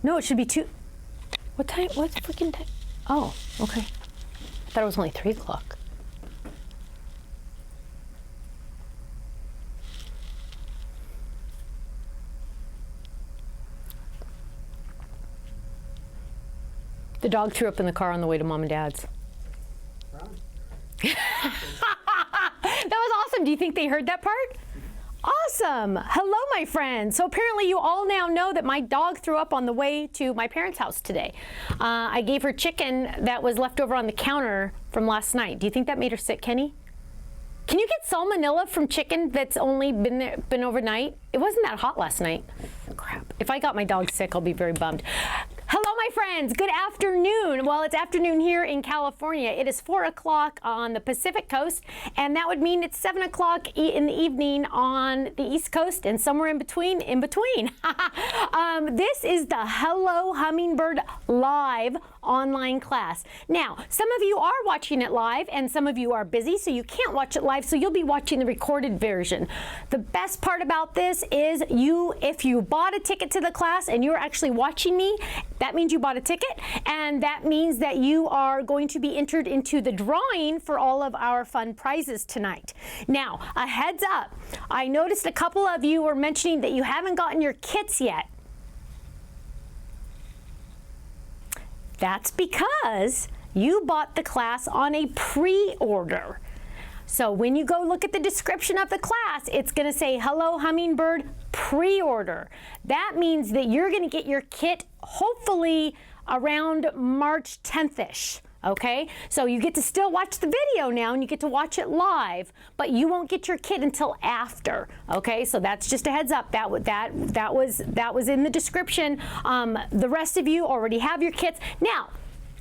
No, it should be 2. What time? What's freaking time? Oh, okay. I thought it was only 3 o'clock. The dog threw up in the car on the way to Mom and Dad's. That was awesome. Do you think they heard that part? Awesome. Hello, my friends. So apparently you all now know that my dog threw up on the way to my parents' house today. I gave her chicken that was left over on the counter from last night. Do you think that made her sick, Kenny? Can you get salmonella from chicken that's only been overnight? It wasn't that hot last night. Crap. If I got my dog sick, I'll be very bummed. Hello, my friends. Good afternoon. Well, it's afternoon here in California. It is 4 o'clock on the Pacific Coast, and that would mean it's 7 o'clock in the evening on the East Coast, and somewhere in between. This is the Hello Hummingbird live online class. Now, some of you are watching it live, and some of you are busy, so you can't watch it live, so you'll be watching the recorded version. The best part about this is if you bought a ticket to the class and you're actually watching me, that means you bought a ticket, and that means that you are going to be entered into the drawing for all of our fun prizes tonight. Now, a heads up, I noticed a couple of you were mentioning that you haven't gotten your kits yet. That's because you bought the class on a pre-order. So when you go look at the description of the class, it's going to say Hello Hummingbird pre-order. That means that you're going to get your kit hopefully around March 10th-ish. Okay, so you get to still watch the video now and you get to watch it live, but you won't get your kit until after. Okay, so that's just a heads up. That was in the description. The rest of you already have your kits. Now,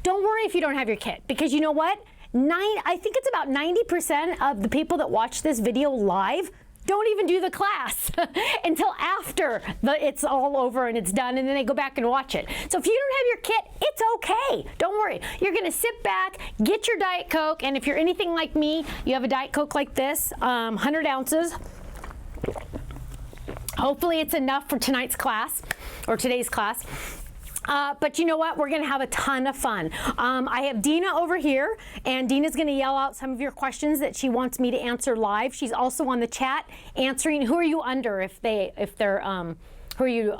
don't worry if you don't have your kit, because you know what? I think it's about 90% of the people that watch this video live don't even do the class until after it's all over and it's done, and then they go back and watch it. So if you don't have your kit, it's okay. Don't worry. You're going to sit back, get your Diet Coke, and if you're anything like me, you have a Diet Coke like this, 100 ounces. Hopefully it's enough for tonight's class, or today's class. But you know what? We're going to have a ton of fun. I have Dina over here, and Dina's going to yell out some of your questions that she wants me to answer live. She's also on the chat answering. Who are you under? Who are you?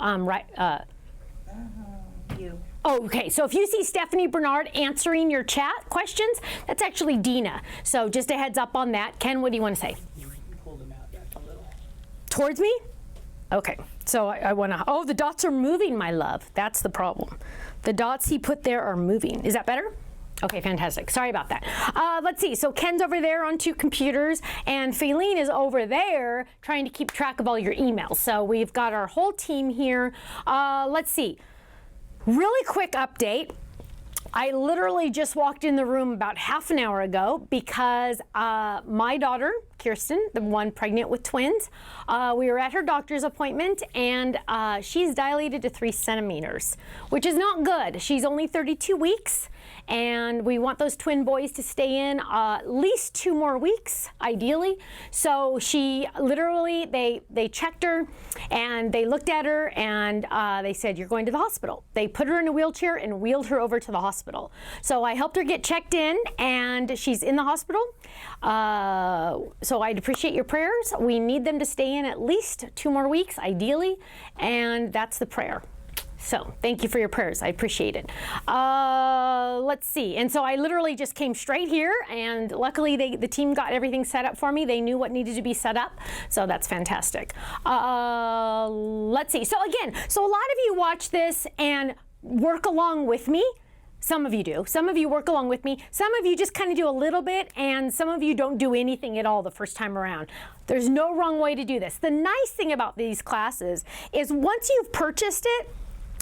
You. Oh, okay. So if you see Stephanie Bernard answering your chat questions, that's actually Dina. So just a heads up on that. Ken, what do you want to say? You pull them out back a little. Towards me? Okay, so I want to, oh, the dots are moving, my love. That's the problem. The dots he put there are moving. Is that better? Okay, fantastic. Sorry about that. Let's see. So Ken's over there on 2 computers, and Faylene is over there trying to keep track of all your emails. So we've got our whole team here. Let's see. Really quick update. I literally just walked in the room about half an hour ago because my daughter, Kirsten, the one pregnant with twins, we were at her doctor's appointment, and she's dilated to 3 centimeters, which is not good. She's only 32 weeks, and we want those twin boys to stay in at least 2 more weeks, ideally. So she literally, they checked her, and they looked at her, and they said, you're going to the hospital. They put her in a wheelchair and wheeled her over to the hospital. So I helped her get checked in, and she's in the hospital. So I'd appreciate your prayers. We need them to stay in at least 2 more weeks, ideally, and that's the prayer. So thank you for your prayers. I appreciate it. Let's see. And so I literally just came straight here, and luckily the team got everything set up for me. They knew what needed to be set up, so that's fantastic. Let's see. So again, so a lot of you watch this and work along with me. Some of you do. Some of you work along with me. Some of you just kind of do a little bit, and some of you don't do anything at all the first time around. There's no wrong way to do this. The nice thing about these classes is once you've purchased it,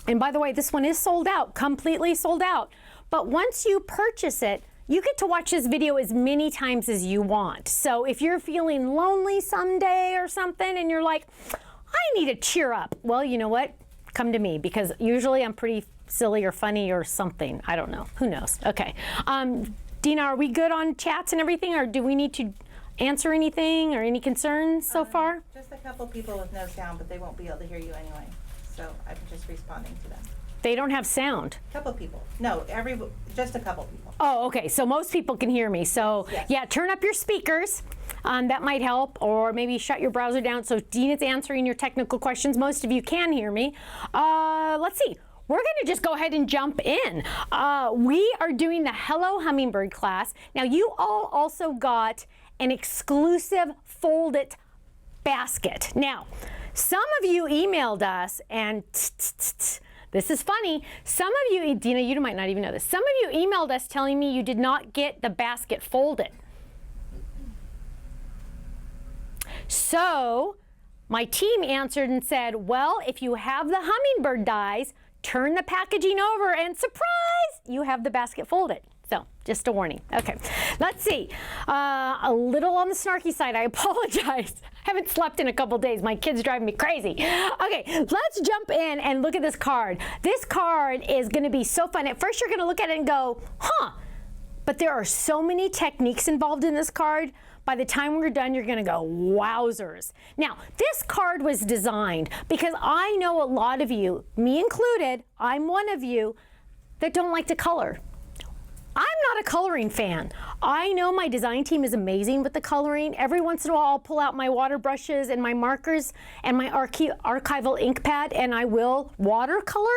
and by the way, this one is sold out, completely sold out, but once you purchase it, you get to watch this video as many times as you want. So if you're feeling lonely someday or something and you're like, I need to cheer up, well, you know what? Come to me, because usually I'm pretty silly or funny or something. I don't know. Who knows? Okay. Dina, are we good on chats and everything, or do we need to answer anything or any concerns so far? Just a couple people with no sound, but they won't be able to hear you anyway. So I'm just responding to them. They don't have sound. Couple people. No, just a couple people. Oh, okay. So most people can hear me. So Yes. yeah, turn up your speakers. That might help, or maybe shut your browser down so Dina's answering your technical questions. Most of you can hear me. Let's see. We're going to just go ahead and jump in. We are doing the Hello Hummingbird class. Now, you all also got an exclusive Fold It basket. Now, some of you emailed us, and this is funny. Some of you, Dina, you might not even know this. Some of you emailed us telling me you did not get the basket folded. So my team answered and said, well, if you have the Hummingbird dies, turn the packaging over and surprise, you have the basket folded. So just a warning. Okay, let's see. A little on the snarky side, I apologize. I haven't slept in a couple days. My kids drive me crazy. Okay, let's jump in and look at this card. This card is gonna be so fun. At first you're gonna look at it and go, huh, but there are so many techniques involved in this card. By the time we're done, you're gonna go, wowzers. Now, this card was designed because I know a lot of you, me included, I'm one of you, that don't like to color. I'm not a coloring fan. I know my design team is amazing with the coloring. Every once in a while, I'll pull out my water brushes and my markers and my archival ink pad, and I will watercolor,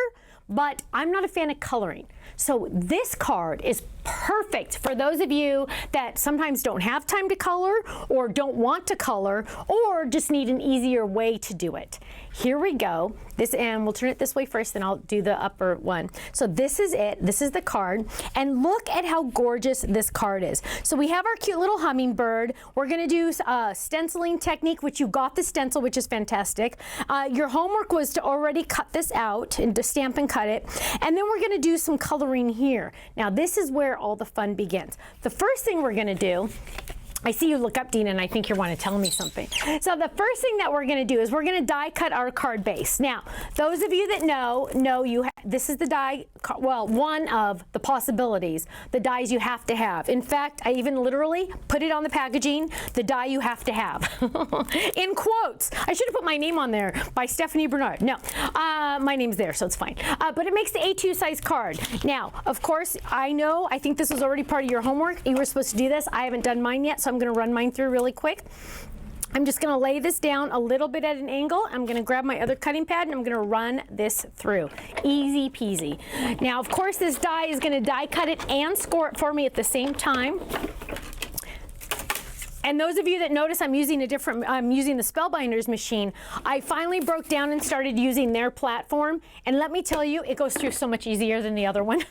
but I'm not a fan of coloring. So this card is perfect for those of you that sometimes don't have time to color or don't want to color or just need an easier way to do it. Here we go. And we'll turn it this way first, then I'll do the upper one. So this is it. This is the card. And look at how gorgeous this card is. So we have our cute little hummingbird. We're going to do a stenciling technique, which you got the stencil, which is fantastic. Your homework was to already cut this out and to stamp and cut it. And then we're going to do some coloring here. Now this is where all the fun begins. The first thing we're going to do, I see you look up, Dina, and I think you want to tell me something. So the first thing that we're going to do is we're going to die cut our card base. Now, those of you that know this is the die, well, one of the possibilities, the dies you have to have. In fact, I even literally put it on the packaging, the die you have to have. In quotes. I should have put my name on there by Stephanie Bernard. No, my name's there, so it's fine. But it makes the A2 size card. Now, of course, I think this was already part of your homework. You were supposed to do this. I haven't done mine yet, so I'm going to run mine through really quick. I'm just going to lay this down a little bit at an angle. I'm going to grab my other cutting pad and I'm going to run this through. Easy peasy. Now, of course, this die is going to die cut it and score it for me at the same time. And those of you that notice I'm using the Spellbinders machine, I finally broke down and started using their platform. And let me tell you, it goes through so much easier than the other one.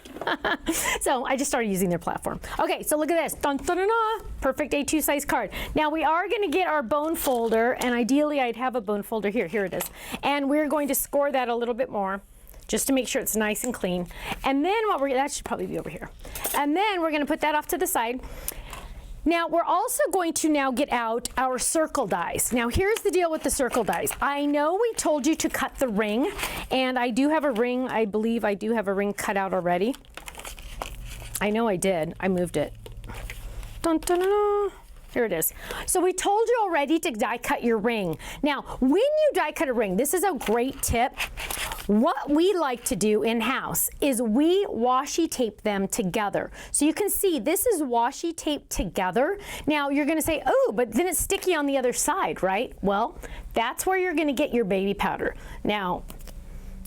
So I just started using their platform. Okay, so look at this. Dun, dun, dun, dun. Perfect A2 size card. Now we are going to get our bone folder, and ideally I'd have a bone folder here. Here it is. And we're going to score that a little bit more, just to make sure it's nice and clean. And then that should probably be over here. And then we're going to put that off to the side. Now, we're also going to now get out our circle dies. Now, here's the deal with the circle dies. I know we told you to cut the ring, and I do have a ring. I believe I do have a ring cut out already. I know I did. I moved it. Dun, dun, dun, dun. Here it is. So we told you already to die cut your ring. Now, when you die cut a ring, this is a great tip. What we like to do in-house is we washi tape them together. So you can see this is washi taped together. Now you're gonna say, oh, but then it's sticky on the other side, right? Well, that's where you're gonna get your baby powder. Now,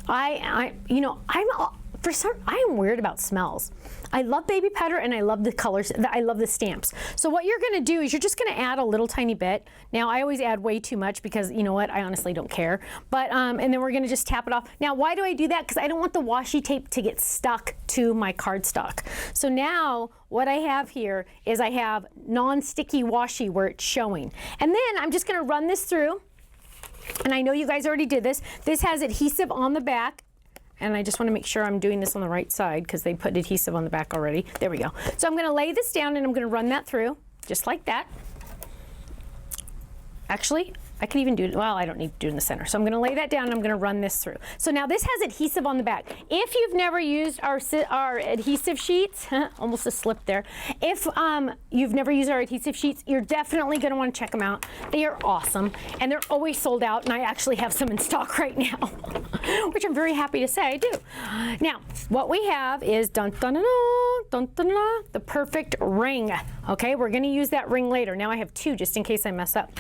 I am weird about smells. I love baby powder and I love the colors, I love the stamps. So what you're gonna do is you're just gonna add a little tiny bit. Now I always add way too much because you know what, I honestly don't care. But, and then we're gonna just tap it off. Now why do I do that? Because I don't want the washi tape to get stuck to my cardstock. So now what I have here is I have non-sticky washi where it's showing. And then I'm just gonna run this through. And I know you guys already did this. This has adhesive on the back. And I just want to make sure I'm doing this on the right side because they put adhesive on the back already. There we go. So I'm going to lay this down and I'm going to run that through just like that. Actually, I could even do it, well, I don't need to do it in the center. So I'm gonna lay that down and I'm gonna run this through. So now this has adhesive on the back. If you've never used our adhesive sheets, almost a slip there. If you've never used our adhesive sheets, you're definitely gonna wanna check them out. They are awesome and they're always sold out, and I actually have some in stock right now, which I'm very happy to say I do. Now, what we have is dun, dun, dun, dun, dun, dun, the perfect ring. Okay, we're gonna use that ring later. Now I have two just in case I mess up.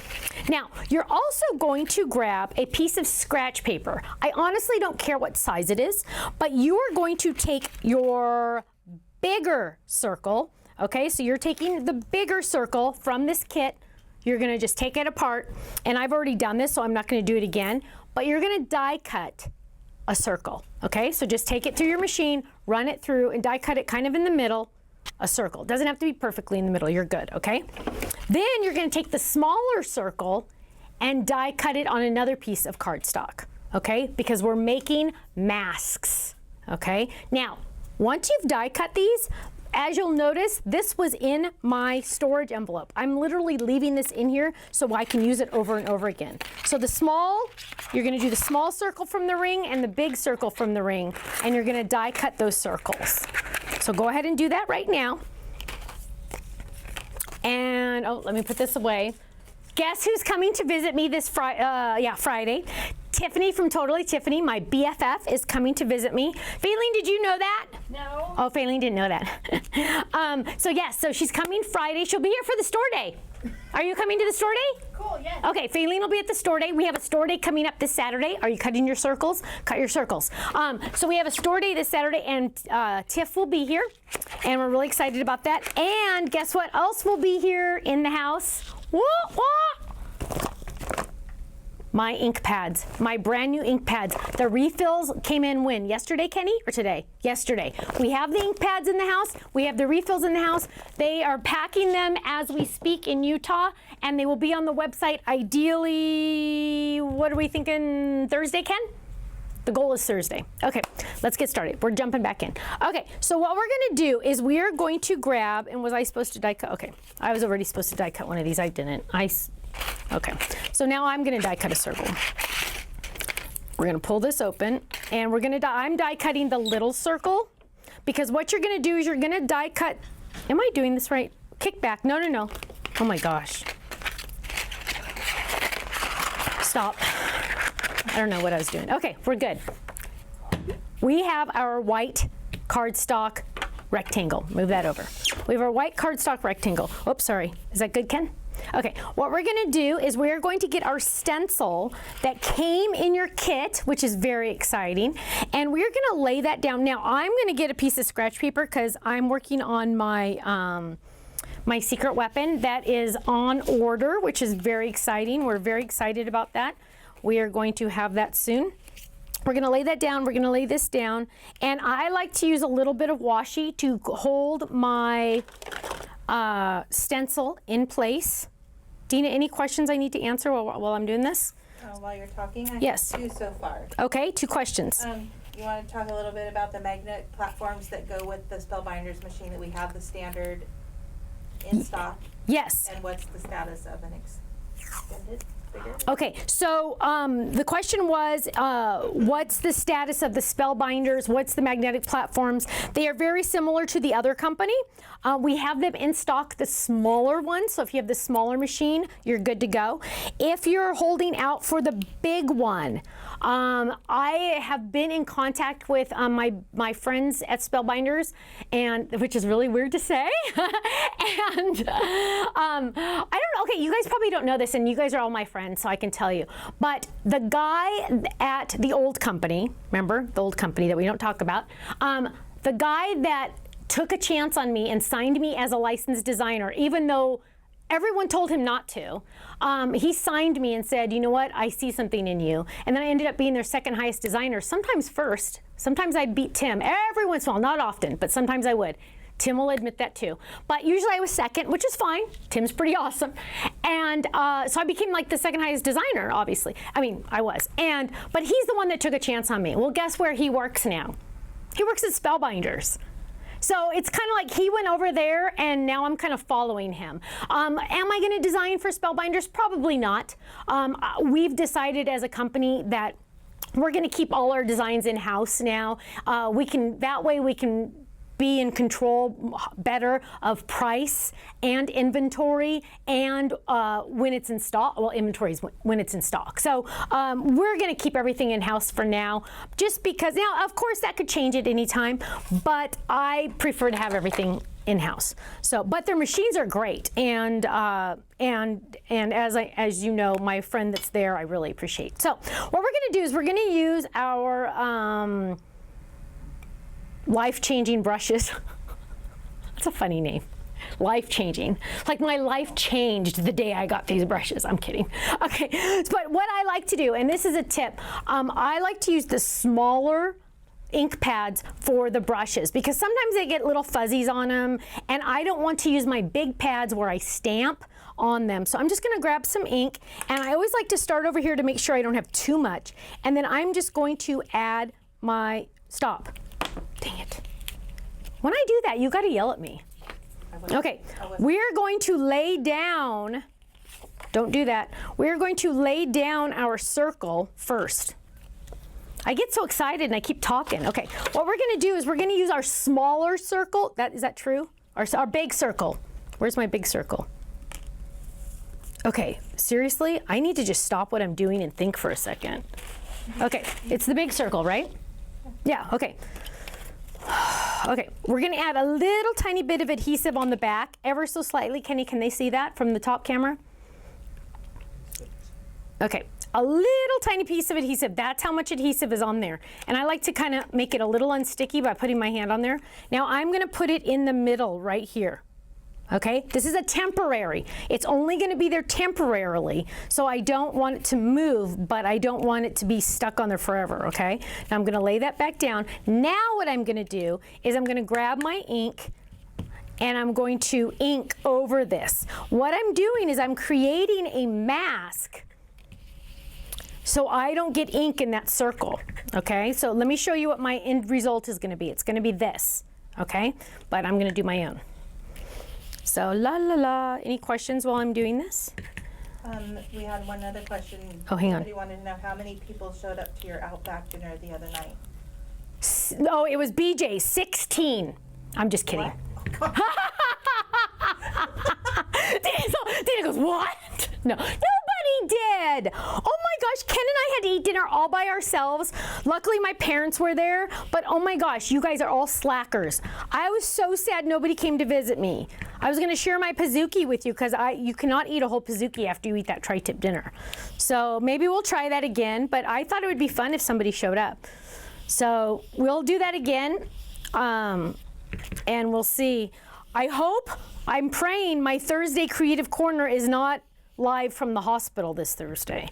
Now, you're also going to grab a piece of scratch paper. I honestly don't care what size it is, but you are going to take your bigger circle, okay? So you're taking the bigger circle from this kit. You're gonna just take it apart, and I've already done this, so I'm not gonna do it again, but you're gonna die cut a circle, okay? So just take it through your machine, run it through, and die cut it kind of in the middle, a circle. Doesn't have to be perfectly in the middle, you're good, okay? Then you're gonna take the smaller circle and die cut it on another piece of cardstock, okay? Because we're making masks, okay? Now, once you've die cut these, as you'll notice, this was in my storage envelope. I'm literally leaving this in here so I can use it over and over again. So the small, you're gonna do the small circle from the ring and the big circle from the ring, and you're gonna die cut those circles. So go ahead and do that right now. And, oh, let me put this away. Guess who's coming to visit me this Friday? Tiffany from Totally Tiffany, my BFF, is coming to visit me. Faylene, did you know that? No. Oh, Faylene didn't know that. So yes, so she's coming Friday. She'll be here for the store day. Are you coming to the store day? Cool, yes. Okay, Faylene will be at the store day. We have a store day coming up this Saturday. Are you cutting your circles? Cut your circles. So we have a store day this Saturday, and Tiff will be here, and we're really excited about that. And guess what else will be here in the house? Wah, wah. My ink pads, my brand new ink pads. The refills came in when? Yesterday, Kenny, or today? Yesterday. We have the ink pads in the house. We have the refills in the house. They are packing them as we speak in Utah, and they will be on the website ideally, what are we thinking, Thursday, Ken? The goal is Thursday. Okay, let's get started. We're jumping back in. Okay, so what we're gonna do is we are going to grab, and was I supposed to die cut? Okay, I was already supposed to die cut one of these. I didn't. Okay, so now I'm gonna die cut a circle. We're gonna pull this open, and I'm die cutting the little circle, because what you're gonna do is you're gonna die cut, am I doing this right? Kick back, no. Oh my gosh. Stop. I don't know what I was doing. Okay, we're good. We have our white cardstock rectangle. Move that over. We have our white cardstock rectangle. Oops, sorry. Is that good, Ken? Okay, what we're gonna do is we're going to get our stencil that came in your kit, which is very exciting, and we're gonna lay that down. Now, I'm gonna get a piece of scratch paper because I'm working on my my secret weapon that is on order, which is very exciting. We're very excited about that. We are going to have that soon. We're gonna lay that down, we're gonna lay this down, and I like to use a little bit of washi to hold my stencil in place. Dina, any questions I need to answer while I'm doing this? While you're talking, I Yes. have two so far. Okay, 2 questions. You want to talk a little bit about the magnet platforms that go with the Spellbinders machine that we have the standard in stock, Yes. and what's the status of an extended, bigger? Okay, so the question was, what's the status of the Spellbinders? What's the magnetic platforms? They are very similar to the other company. We have them in stock, the smaller ones. So if you have the smaller machine, you're good to go. If you're holding out for the big one, I have been in contact with my friends at Spellbinders, and which is really weird to say. And I don't know. Okay, you guys probably don't know this, and you guys are all my friends, so I can tell you. But the guy at the old company, remember the old company that we don't talk about, the guy that took a chance on me and signed me as a licensed designer, even though everyone told him not to. He signed me and said, you know what, I see something in you. And then I ended up being their second highest designer, sometimes first. Sometimes I'd beat Tim, every once in a while, not often, but sometimes I would. Tim will admit that too. But usually I was second, which is fine. Tim's pretty awesome. And so I became like the second highest designer, obviously. I mean, I was. But he's the one that took a chance on me. Well, guess where he works now? He works at Spellbinders. So it's kind of like he went over there and now I'm kind of following him. Am I going to design for Spellbinders? Probably not. We've decided as a company that we're going to keep all our designs in-house now. That way we can be in control better of price and inventory and when it's in stock. Well, inventory is when it's in stock. So we're going to keep everything in-house for now, just because, now, of course, that could change at any time, but I prefer to have everything in-house. So, but their machines are great, and as you know, my friend that's there, I really appreciate. So, what we're going to do is we're going to use our life-changing brushes. That's a funny name. Life-changing. Like my life changed the day I got these brushes. I'm kidding. Okay, but what I like to do, and this is a tip, I like to use the smaller ink pads for the brushes because sometimes they get little fuzzies on them, and I don't want to use my big pads where I stamp on them. So I'm just going to grab some ink, and I always like to start over here to make sure I don't have too much, and then I'm just going to add my, stop. Dang it. When I do that, you got to yell at me. Okay, we're going to lay down, don't do that. We're going to lay down our circle first. I get so excited and I keep talking. Okay, what we're going to do is we're going to use our smaller circle. Is that true? Our big circle. Where's my big circle? Okay, seriously, I need to just stop what I'm doing and think for a second. Okay, it's the big circle, right? Yeah, okay. Okay, we're going to add a little tiny bit of adhesive on the back, ever so slightly. Kenny, can they see that from the top camera? Okay, a little tiny piece of adhesive. That's how much adhesive is on there. And I like to kind of make it a little unsticky by putting my hand on there. Now I'm going to put it in the middle right here. Okay, this is a temporary. It's only going to be there temporarily, so I don't want it to move, but I don't want it to be stuck on there forever, okay? Now I'm going to lay that back down. Now what I'm going to do is I'm going to grab my ink and I'm going to ink over this. What I'm doing is I'm creating a mask so I don't get ink in that circle, okay? So let me show you what my end result is going to be. It's going to be this, okay? But I'm going to do my own. So, la la la. Any questions while I'm doing this? We had one other question. Oh, hang on. Somebody wanted to know how many people showed up to your Outback dinner the other night. Oh, it was BJ, 16. I'm just kidding. What? Dana goes, what? No, nobody did. Oh my gosh, Ken and I had to eat dinner all by ourselves. Luckily, my parents were there, but oh my gosh, you guys are all slackers. I was so sad nobody came to visit me. I was going to share my Pizookie with you because you cannot eat a whole Pizookie after you eat that tri-tip dinner. So maybe we'll try that again, but I thought it would be fun if somebody showed up. So we'll do that again, and we'll see. I'm praying my Thursday Creative Corner is not live from the hospital this Thursday.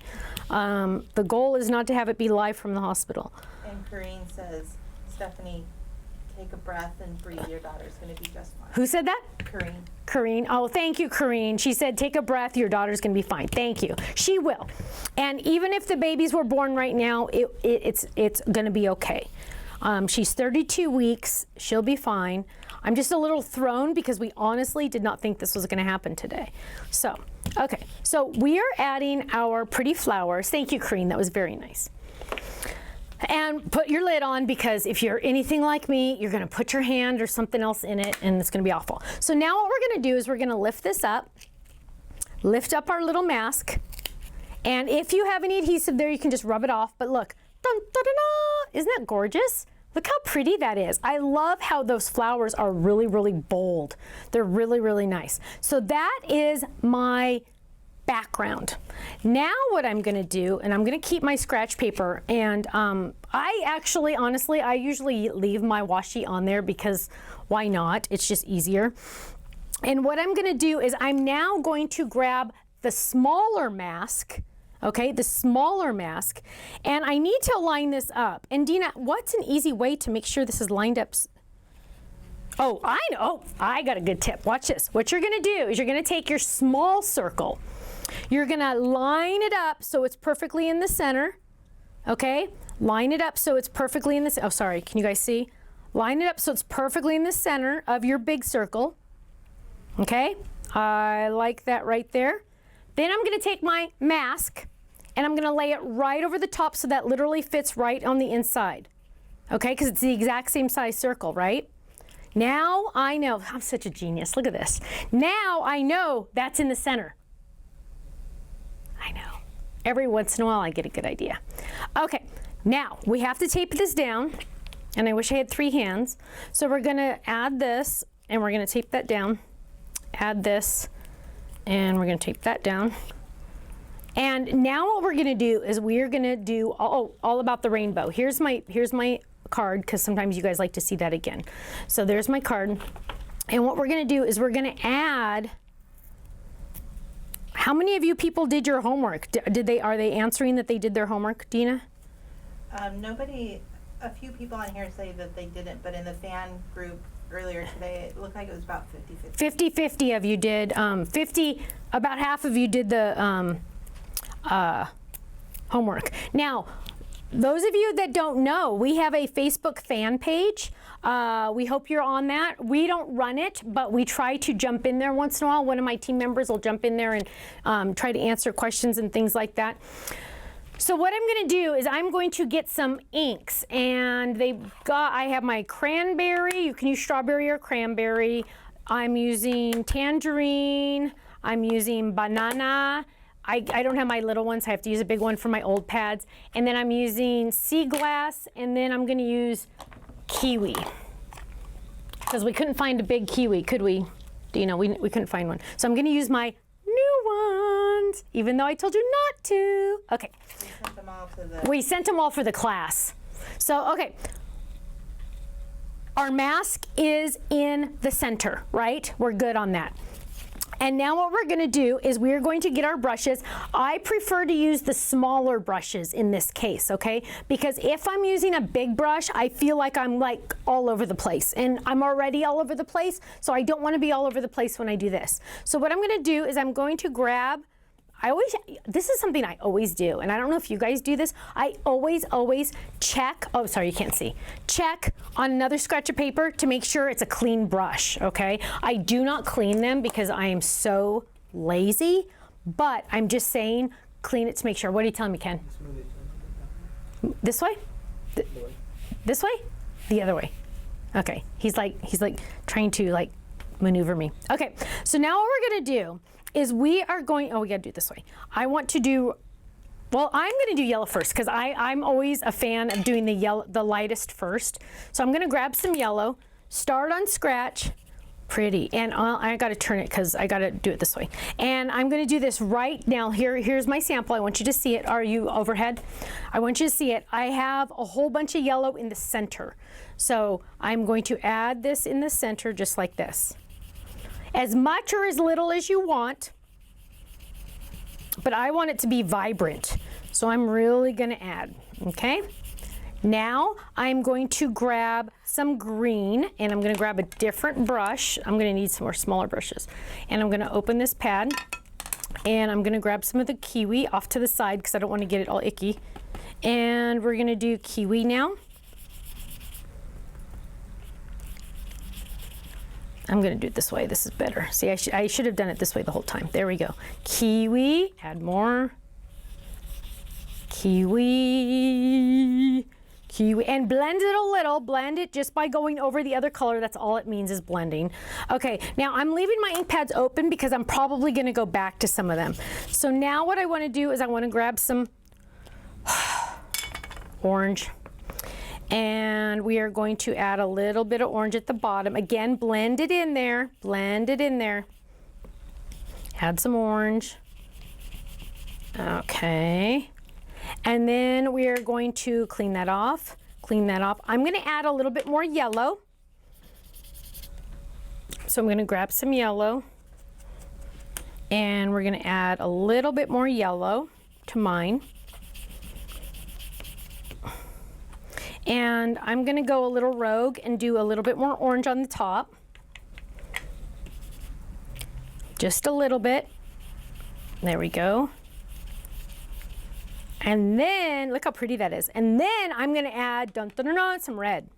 The goal is not to have it be live from the hospital. And Corrine says, Stephanie, take a breath and breathe. Your daughter's going to be just fine. Who said that? Corrine. Corrine. Oh, thank you, Corrine. She said, take a breath. Your daughter's going to be fine. Thank you. She will. And even if the babies were born right now, it's going to be okay. She's 32 weeks. She'll be fine. I'm just a little thrown because we honestly did not think this was going to happen today. So, okay. So we are adding our pretty flowers. Thank you, Corrine. That was very nice. And put your lid on because if you're anything like me, you're going to put your hand or something else in it and it's going to be awful. So now what we're going to do is we're going to lift this up, lift up our little mask. And if you have any adhesive there, you can just rub it off. But look, dun, dun, dun, dun. Isn't that gorgeous? Look how pretty that is. I love how those flowers are really, really bold. They're really, really nice. So that is my background. Now what I'm going to do, and I'm going to keep my scratch paper, and I actually, honestly, I usually leave my washi on there because why not? It's just easier. And what I'm going to do is I'm now going to grab the smaller mask, okay, the smaller mask, and I need to line this up. And Dina, what's an easy way to make sure this is lined up? Oh, I know. Oh, I got a good tip. Watch this. What you're going to do is you're going to take your small circle. You're going to line it up so it's perfectly in the center, okay? Line it up so it's perfectly in the center. Oh, sorry. Can you guys see? Line it up so it's perfectly in the center of your big circle. Okay, I like that right there. Then I'm going to take my mask and I'm going to lay it right over the top so that literally fits right on the inside. Okay, because it's the exact same size circle, right? Now I know, I'm such a genius, look at this. Now I know that's in the center. I know. Every once in a while I get a good idea. Okay, now we have to tape this down, and I wish I had 3 hands. So we're gonna add this, and we're gonna tape that down. Add this, and we're gonna tape that down. And now what we're gonna do is we're gonna do all about the rainbow. Here's my card, because sometimes you guys like to see that again. So there's my card. And what we're gonna do is we're gonna add, how many of you people did your homework? Are they answering that they did their homework, Dina? Nobody, a few people on here say that they didn't, but in the fan group earlier today, it looked like it was about 50-50. 50-50 of you did. About half of you did the homework. Now, those of you that don't know, we have a Facebook fan page. We hope you're on that. We don't run it, but we try to jump in there once in a while. One of my team members will jump in there and try to answer questions and things like that. So what I'm going to do is I'm going to get some inks, and I have my cranberry. You can use strawberry or cranberry. I'm using tangerine. I'm using banana. I don't have my little ones. I have to use a big one for my old pads. And then I'm using sea glass, and then I'm going to use kiwi. Because we couldn't find a big kiwi, could we? Dina, we couldn't find one. So I'm going to use my new ones, even though I told you not to. Okay. We sent them all for the class. So, okay. Our mask is in the center, right? We're good on that. And now what we're going to do is we're going to get our brushes. I prefer to use the smaller brushes in this case, okay? Because if I'm using a big brush, I feel like I'm like all over the place. And I'm already all over the place, so I don't want to be all over the place when I do this. So what I'm going to do is I'm going to grab, this is something I always do, and I don't know if you guys do this. I always check, oh, sorry, you can't see. Check on another scratch of paper to make sure it's a clean brush, okay? I do not clean them because I am so lazy, but I'm just saying clean it to make sure. What are you telling me, Ken? This way? This way? The other way. Okay, he's like trying to like maneuver me. Okay, so now what we're gonna do is we are going, we gotta do it this way. I want to do, well, I'm gonna do yellow first because I'm always a fan of doing the lightest first. So I'm gonna grab some yellow, start on scratch, pretty, and I gotta turn it because I gotta do it this way. And I'm gonna do this right now. Here's my sample. I want you to see it. Are you overhead? I want you to see it. I have a whole bunch of yellow in the center. So I'm going to add this in the center just like this. As much or as little as you want, but I want it to be vibrant. So I'm really gonna add, okay? Now I'm going to grab some green, and I'm gonna grab a different brush. I'm gonna need some more smaller brushes. And I'm gonna open this pad, and I'm gonna grab some of the kiwi off to the side because I don't wanna get it all icky. And we're gonna do kiwi now. I'm gonna do it this way, this is better. See, I should have done it this way the whole time. There we go. Kiwi, add more. Kiwi, kiwi, and blend it a little. Blend it just by going over the other color. That's all it means is blending. Okay, now I'm leaving my ink pads open because I'm probably gonna go back to some of them. So now what I wanna do is I wanna grab some orange. And we are going to add a little bit of orange at the bottom. Again, blend it in there, blend it in there. Add some orange. Okay. And then we are going to clean that off, clean that off. I'm gonna add a little bit more yellow. So I'm gonna grab some yellow, and we're gonna add a little bit more yellow to mine. And I'm gonna go a little rogue and do a little bit more orange on the top. Just a little bit. There we go. And then, look how pretty that is. And then I'm gonna add, dun, dun, dun, dun, some red.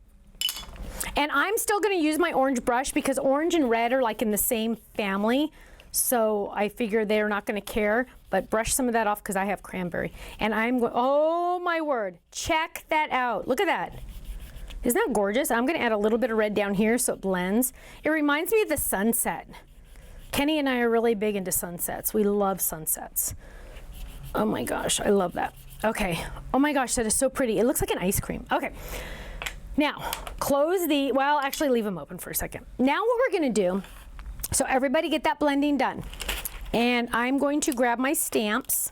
And I'm still going to use my orange brush because orange and red are like in the same family. So I figure they're not going to care, but brush some of that off because I have cranberry. And I'm going, oh my word, check that out. Look at that. Isn't that gorgeous? I'm going to add a little bit of red down here so it blends. It reminds me of the sunset. Kenny and I are really big into sunsets. We love sunsets. Oh my gosh, I love that. Okay. Oh my gosh, that is so pretty. It looks like an ice cream. Okay. Now, close the, well, actually leave them open for a second. Now what we're going to do, so everybody get that blending done. And I'm going to grab my stamps.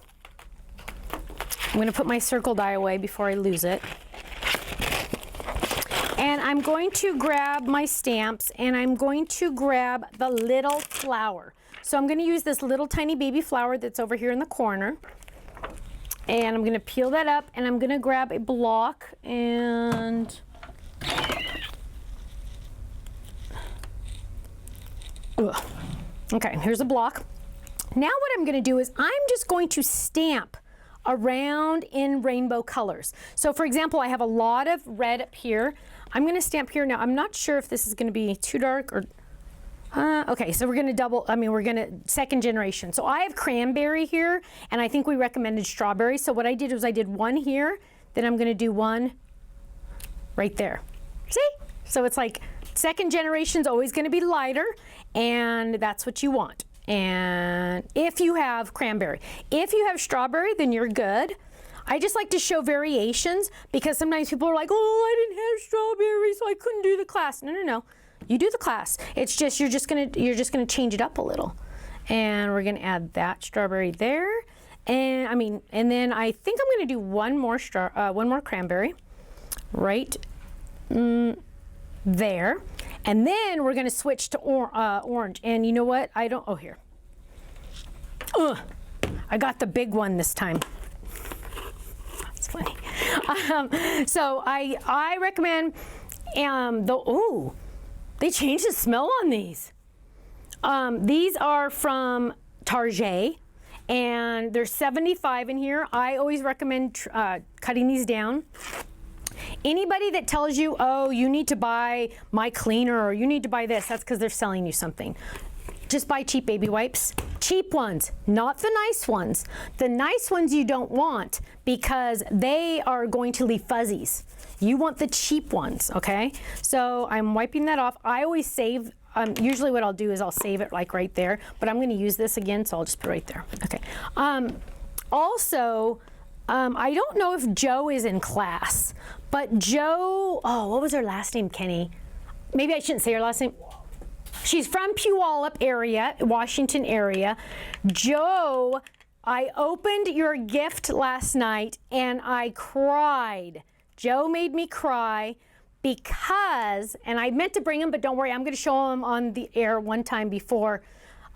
I'm going to put my circle die away before I lose it. And I'm going to grab my stamps and I'm going to grab the little flower. So I'm going to use this little tiny baby flower that's over here in the corner. And I'm going to peel that up and I'm going to grab a block and ugh. Okay, here's a block. Now what I'm going to do is I'm just going to stamp around in rainbow colors. So for example, I have a lot of red up here. I'm going to stamp here. Now I'm not sure if this is going to be too dark or okay, so we're going to we're going to second generation. So I have cranberry here, and I think we recommended strawberry. So what I did was I did one here, then I'm going to do one right there. See? So it's like second generation's always going to be lighter, and that's what you want. And if you have cranberry, if you have strawberry, then you're good. I just like to show variations because sometimes people are like, oh, I didn't have strawberry, so I couldn't do the class. No, no, no. You do the class. It's just you're just gonna change it up a little, and we're gonna add that strawberry there, and and then I think I'm gonna do one more cranberry, right there, and then we're gonna switch to orange. And you know what? Oh here. I got the big one this time. That's funny. So I recommend they changed the smell on these. These are from Target, and there's 75 in here. I always recommend cutting these down. Anybody that tells you, oh, you need to buy my cleaner or you need to buy this, that's because they're selling you something. Just buy cheap baby wipes. Cheap ones, not the nice ones. The nice ones you don't want because they are going to leave fuzzies. You want the cheap ones, okay? So I'm wiping that off. I always save, usually what I'll do is I'll save it like right there, but I'm gonna use this again, so I'll just put it right there. Okay. Also, I don't know if Joe is in class, but Joe, what was her last name, Kenny? Maybe I shouldn't say her last name. She's from Puyallup area, Washington area. Joe, I opened your gift last night and I cried. Joe made me cry because, and I meant to bring him, but don't worry, I'm going to show him on the air one time before.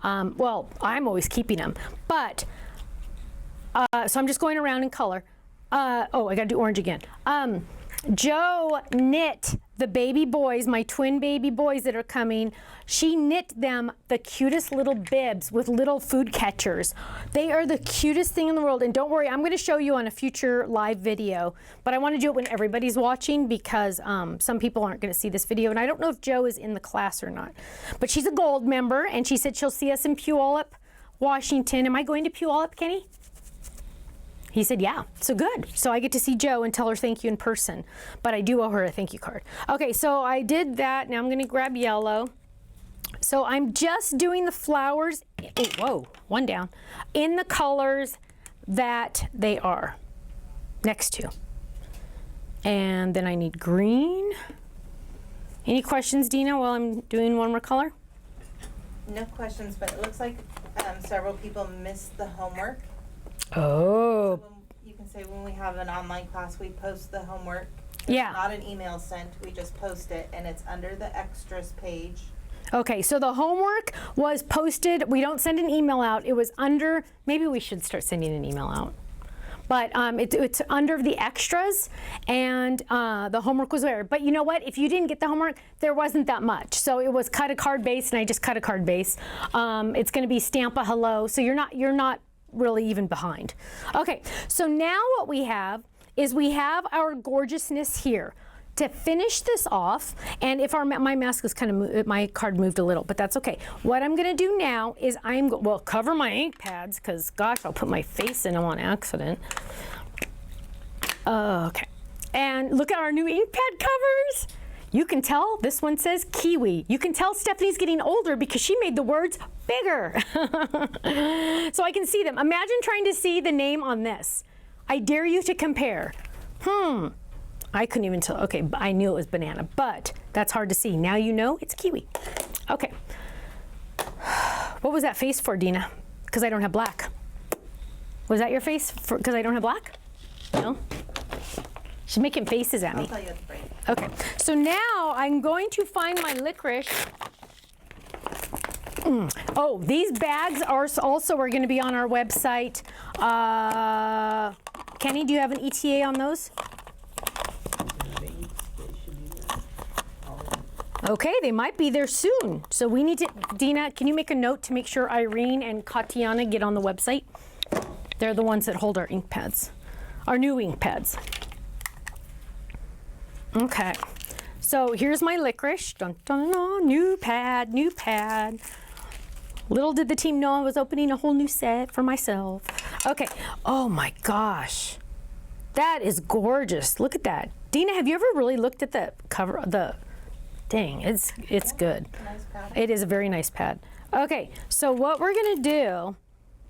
Well, I'm always keeping them, but so I'm just going around in color. I got to do orange again. Joe knit the baby boys, my twin baby boys that are coming. She knit them the cutest little bibs with little food catchers. They are the cutest thing in the world. And don't worry, I'm going to show you on a future live video, but I want to do it when everybody's watching because some people aren't going to see this video. And I don't know if Joe is in the class or not, but she's a gold member and she said she'll see us in Puyallup, Washington. Am I going to Puyallup, Kenny? He said, yeah, so good. So I get to see Joe and tell her thank you in person, but I do owe her a thank you card. Okay, so I did that. Now I'm gonna grab yellow. So I'm just doing the flowers, one down, in the colors that they are next to. And then I need green. Any questions, Dina, while I'm doing one more color? No questions, but it looks like several people missed the homework. Oh. So you can say when we have an online class, we post the homework. Yeah. Not an email sent, we just post it, and it's under the extras page. Okay, so the homework was posted. We don't send an email out. It was under, maybe we should start sending an email out. But it's under the extras, and the homework was there. But you know what? If you didn't get the homework, there wasn't that much. So it was cut a card base, and I just cut a card base. It's going to be stamp a hello. So you're not really even behind. Okay, so now what we have is we have our gorgeousness here. to finish this off, and if my mask is kind of, my card moved a little, but that's okay. What I'm gonna do now is well, cover my ink pads, because gosh, I'll put my face in them on accident. Okay, and look at our new ink pad covers. You can tell this one says kiwi. You can tell Stephanie's getting older because she made the words bigger. So I can see them. Imagine trying to see the name on this. I dare you to compare. I couldn't even tell. Okay, I knew it was banana, but that's hard to see. Now you know it's kiwi. Okay. What was that face for, Dina? Because I don't have black. Was that your face because I don't have black? No? She's making faces at me. I'll tell you at the break. Okay, so now I'm going to find my licorice. Oh, these bags are also going to be on our website. Kenny, do you have an ETA on those? Okay, they might be there soon. So we need to, Dina, can you make a note to make sure Irene and Katiana get on the website? They're the ones that hold our ink pads, our new ink pads. Okay, so here's my licorice. Dun, dun, dun, new pad, new pad. Little did the team know I was opening a whole new set for myself. Okay, oh my gosh. That is gorgeous. Look at that. Dina, have you ever really looked at the cover? Dang, it's good. Nice pad. It is a very nice pad. Okay, so what we're gonna do,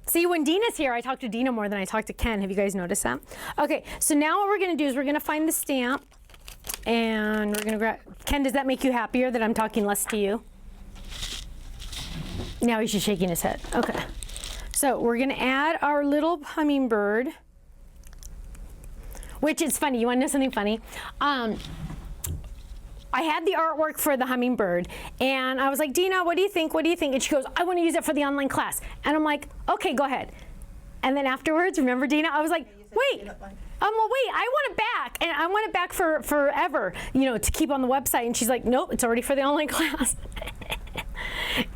see, when Dina's here, I talk to Dina more than I talk to Ken. Have you guys noticed that? Okay, so now what we're gonna do is we're gonna find the stamp. And we're gonna grab, Ken, does that make you happier that I'm talking less to you? Now he's just shaking his head. Okay. So we're gonna add our little hummingbird, which is funny. You wanna know something funny? I had the artwork for the hummingbird and I was like, Dina, what do you think? What do you think? And she goes, I wanna use it for the online class. And I'm like, okay, go ahead. And then afterwards, remember, Dina, I was like, wait. Well, wait, I want it back, and I want it back for forever, you know, to keep on the website. And she's like, nope, it's already for the online class.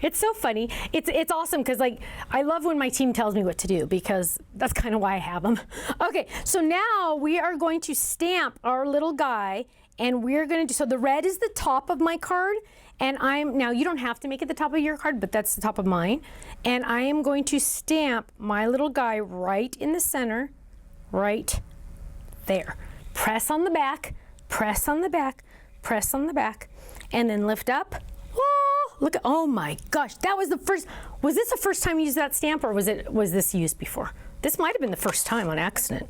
It's so funny. It's awesome because, like, I love when my team tells me what to do because that's kind of why I have them. Okay, so now we are going to stamp our little guy, and we're going to do, so the red is the top of my card, and now you don't have to make it the top of your card, but that's the top of mine. And I am going to stamp my little guy right in the center, right there. Press on the back, press on the back, press on the back, and then lift up. Oh, look at, oh my gosh, that was the first, was this the first time you used that stamp or was this used before? This might have been the first time on accident.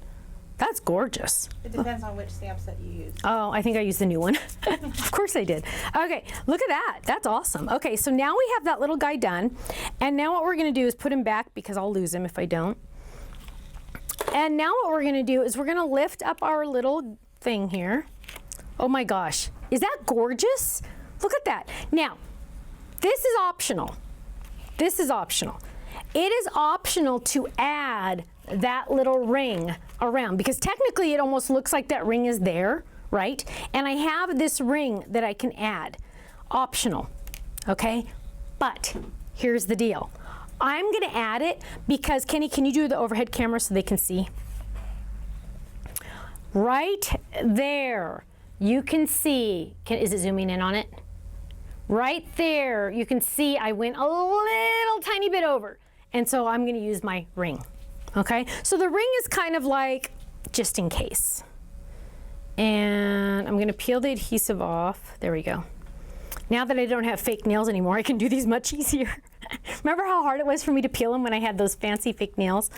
That's gorgeous. It depends on which stamps that you use. Oh, I think I used the new one. Of course I did. Okay, look at that. That's awesome. Okay, so now we have that little guy done. And now what we're gonna do is put him back because I'll lose him if I don't. And now what we're gonna do is we're gonna lift up our little thing here. Oh my gosh, is that gorgeous? Look at that. Now, this is optional. This is optional. It is optional to add that little ring around because technically it almost looks like that ring is there, right? And I have this ring that I can add, optional, okay? But here's the deal. I'm gonna add it because, Kenny, can you do the overhead camera so they can see? Right there, you can see, is it zooming in on it? Right there, you can see I went a little tiny bit over. And so I'm gonna use my ring, okay? So the ring is kind of like, just in case. And I'm gonna peel the adhesive off. There we go. Now that I don't have fake nails anymore, I can do these much easier. Remember how hard it was for me to peel them when I had those fancy fake nails?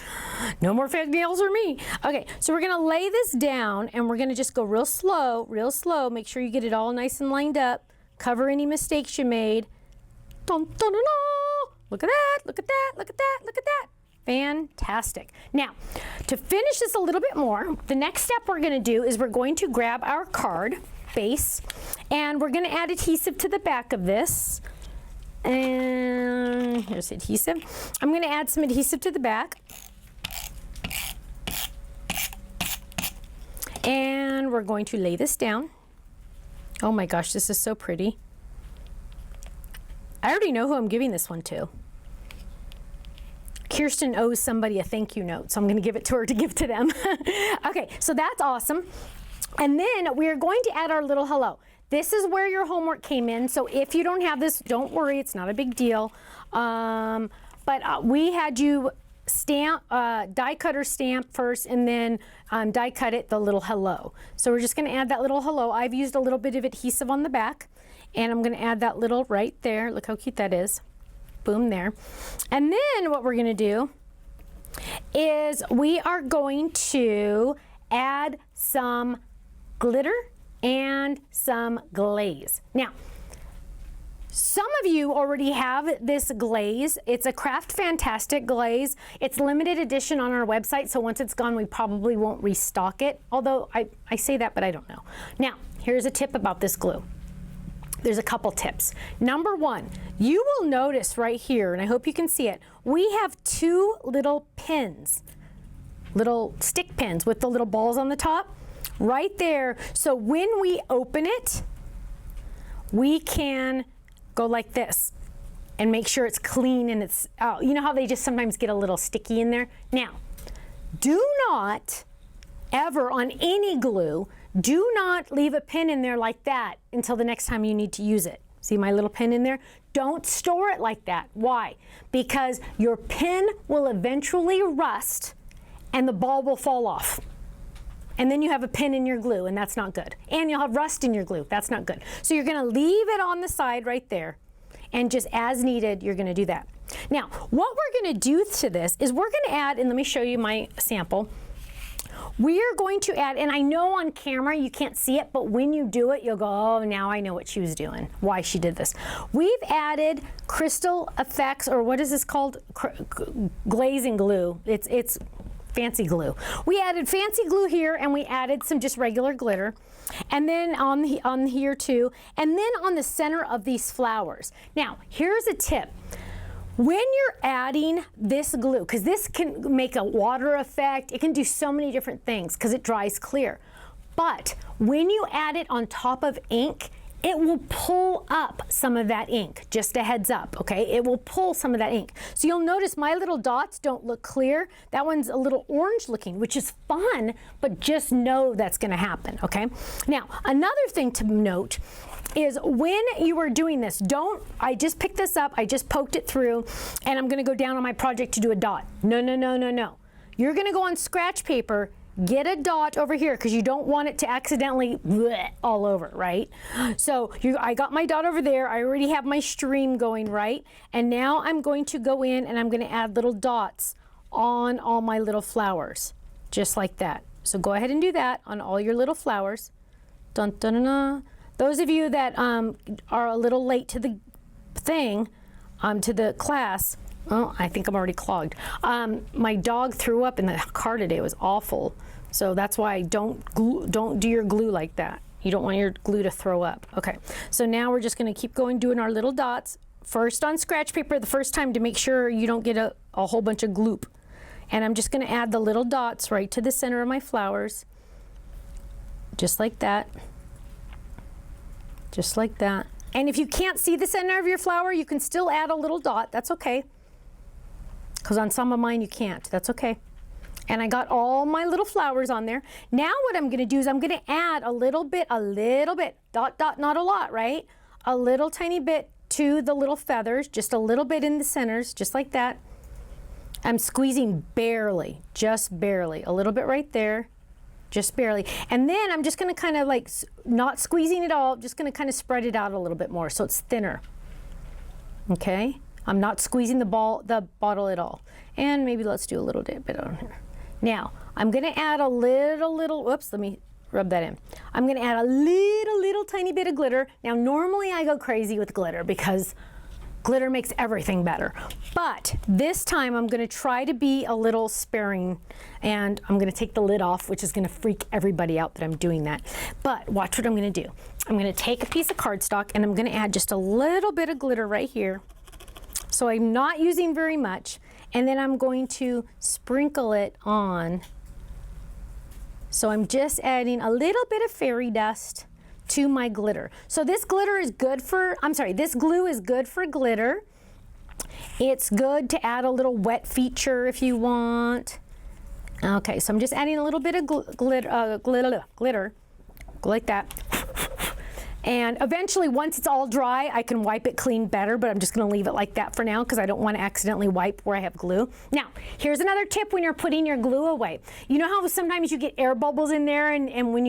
No more fake nails for me. Okay, so we're gonna lay this down and we're gonna just go real slow, make sure you get it all nice and lined up, cover any mistakes you made. Dun, dun, dun, dun. Look at that, look at that, look at that, look at that. Fantastic. Now, to finish this a little bit more, the next step we're gonna do is we're going to grab our card base and we're gonna add adhesive to the back of this. And here's adhesive. I'm gonna add some adhesive to the back. And we're going to lay this down. Oh my gosh, this is so pretty. I already know who I'm giving this one to. Kirsten owes somebody a thank you note, so I'm gonna give it to her to give to them. Okay, so that's awesome. And then we're going to add our little hello. This is where your homework came in. So if you don't have this, don't worry, it's not a big deal. But we had you stamp, die cutter stamp first, and then die cut it the little hello. So we're just going to add that little hello. I've used a little bit of adhesive on the back, and I'm going to add that little right there. Look how cute that is. Boom, there. And then what we're going to do is we are going to add some glitter and some glaze. Now, some of you already have this glaze. It's a Craft Fantastic glaze. It's limited edition on our website, so once it's gone, we probably won't restock it. Although I say that, but I don't know. Now, here's a tip about this glue. There's a couple tips. Number one, you will notice right here, and I hope you can see it, we have two little pins, little stick pins with the little balls on the top, right there. So when we open it, we can go like this and make sure it's clean and it's out. You know how they just sometimes get a little sticky in there? Now, do not ever on any glue, do not leave a pin in there like that until the next time you need to use it. See my little pin in there? Don't store it like that. Why? Because your pin will eventually rust and the ball will fall off. And then you have a pin in your glue, and that's not good. And you'll have rust in your glue. That's not good. So you're going to leave it on the side right there, and just as needed, you're going to do that. Now, what we're going to do to this is we're going to add, and let me show you my sample. We are going to add, and I know on camera you can't see it, but when you do it, you'll go, oh, now I know what she was doing, why she did this. We've added Crystal Effects, or what is this called? Glazing glue. It's fancy glue. We added fancy glue here, and we added some just regular glitter, and then on here too, and then on the center of these flowers. Now, here's a tip. When you're adding this glue, because this can make a water effect, it can do so many different things because it dries clear. But when you add it on top of ink, it will pull up some of that ink. Just a heads up, okay? It will pull some of that ink. So you'll notice my little dots don't look clear. That one's a little orange looking, which is fun, but just know that's gonna happen, okay? Now, another thing to note is when you are doing this, I just picked this up, I just poked it through, and I'm gonna go down on my project to do a dot. No, no, no, no, no. You're gonna go on scratch paper, get a dot over here because you don't want it to accidentally bleh all over, right? So I got my dot over there. I already have my stream going, right? And now I'm going to go in and I'm going to add little dots on all my little flowers, just like that. So go ahead and do that on all your little flowers. Dun, dun, dun, dun. Those of you that are a little late to the thing, to the class, oh, I think I'm already clogged. My dog threw up in the car today. It was awful. So that's why don't do your glue like that. You don't want your glue to throw up. Okay, so now we're just gonna keep going doing our little dots. First on scratch paper the first time to make sure you don't get a whole bunch of gloop. And I'm just gonna add the little dots right to the center of my flowers. Just like that. Just like that. And if you can't see the center of your flower, you can still add a little dot. That's okay. Because on some of mine you can't. That's okay. And I got all my little flowers on there. Now what I'm gonna do is I'm gonna add a little bit, dot, dot, not a lot, right? A little tiny bit to the little feathers, just a little bit in the centers, just like that. I'm squeezing barely, just barely. A little bit right there, just barely. And then I'm just gonna kind of like, not squeezing it all, just gonna kind of spread it out a little bit more so it's thinner, okay? I'm not squeezing the bottle at all. And maybe let's do a little bit on here. Now, I'm gonna add a little, whoops, let me rub that in. I'm gonna add a little tiny bit of glitter. Now, normally I go crazy with glitter because glitter makes everything better. But this time I'm gonna try to be a little sparing, and I'm gonna take the lid off, which is gonna freak everybody out that I'm doing that. But watch what I'm gonna do. I'm gonna take a piece of cardstock and I'm gonna add just a little bit of glitter right here. So I'm not using very much, and then I'm going to sprinkle it on. So I'm just adding a little bit of fairy dust to my glitter. So this glitter is good for, this glue is good for glitter. It's good to add a little wet feature if you want. Okay, so I'm just adding a little bit of glitter. Go like that. And eventually, once it's all dry, I can wipe it clean better, but I'm just gonna leave it like that for now because I don't want to accidentally wipe where I have glue. Now, here's another tip when you're putting your glue away. You know how sometimes you get air bubbles in there and when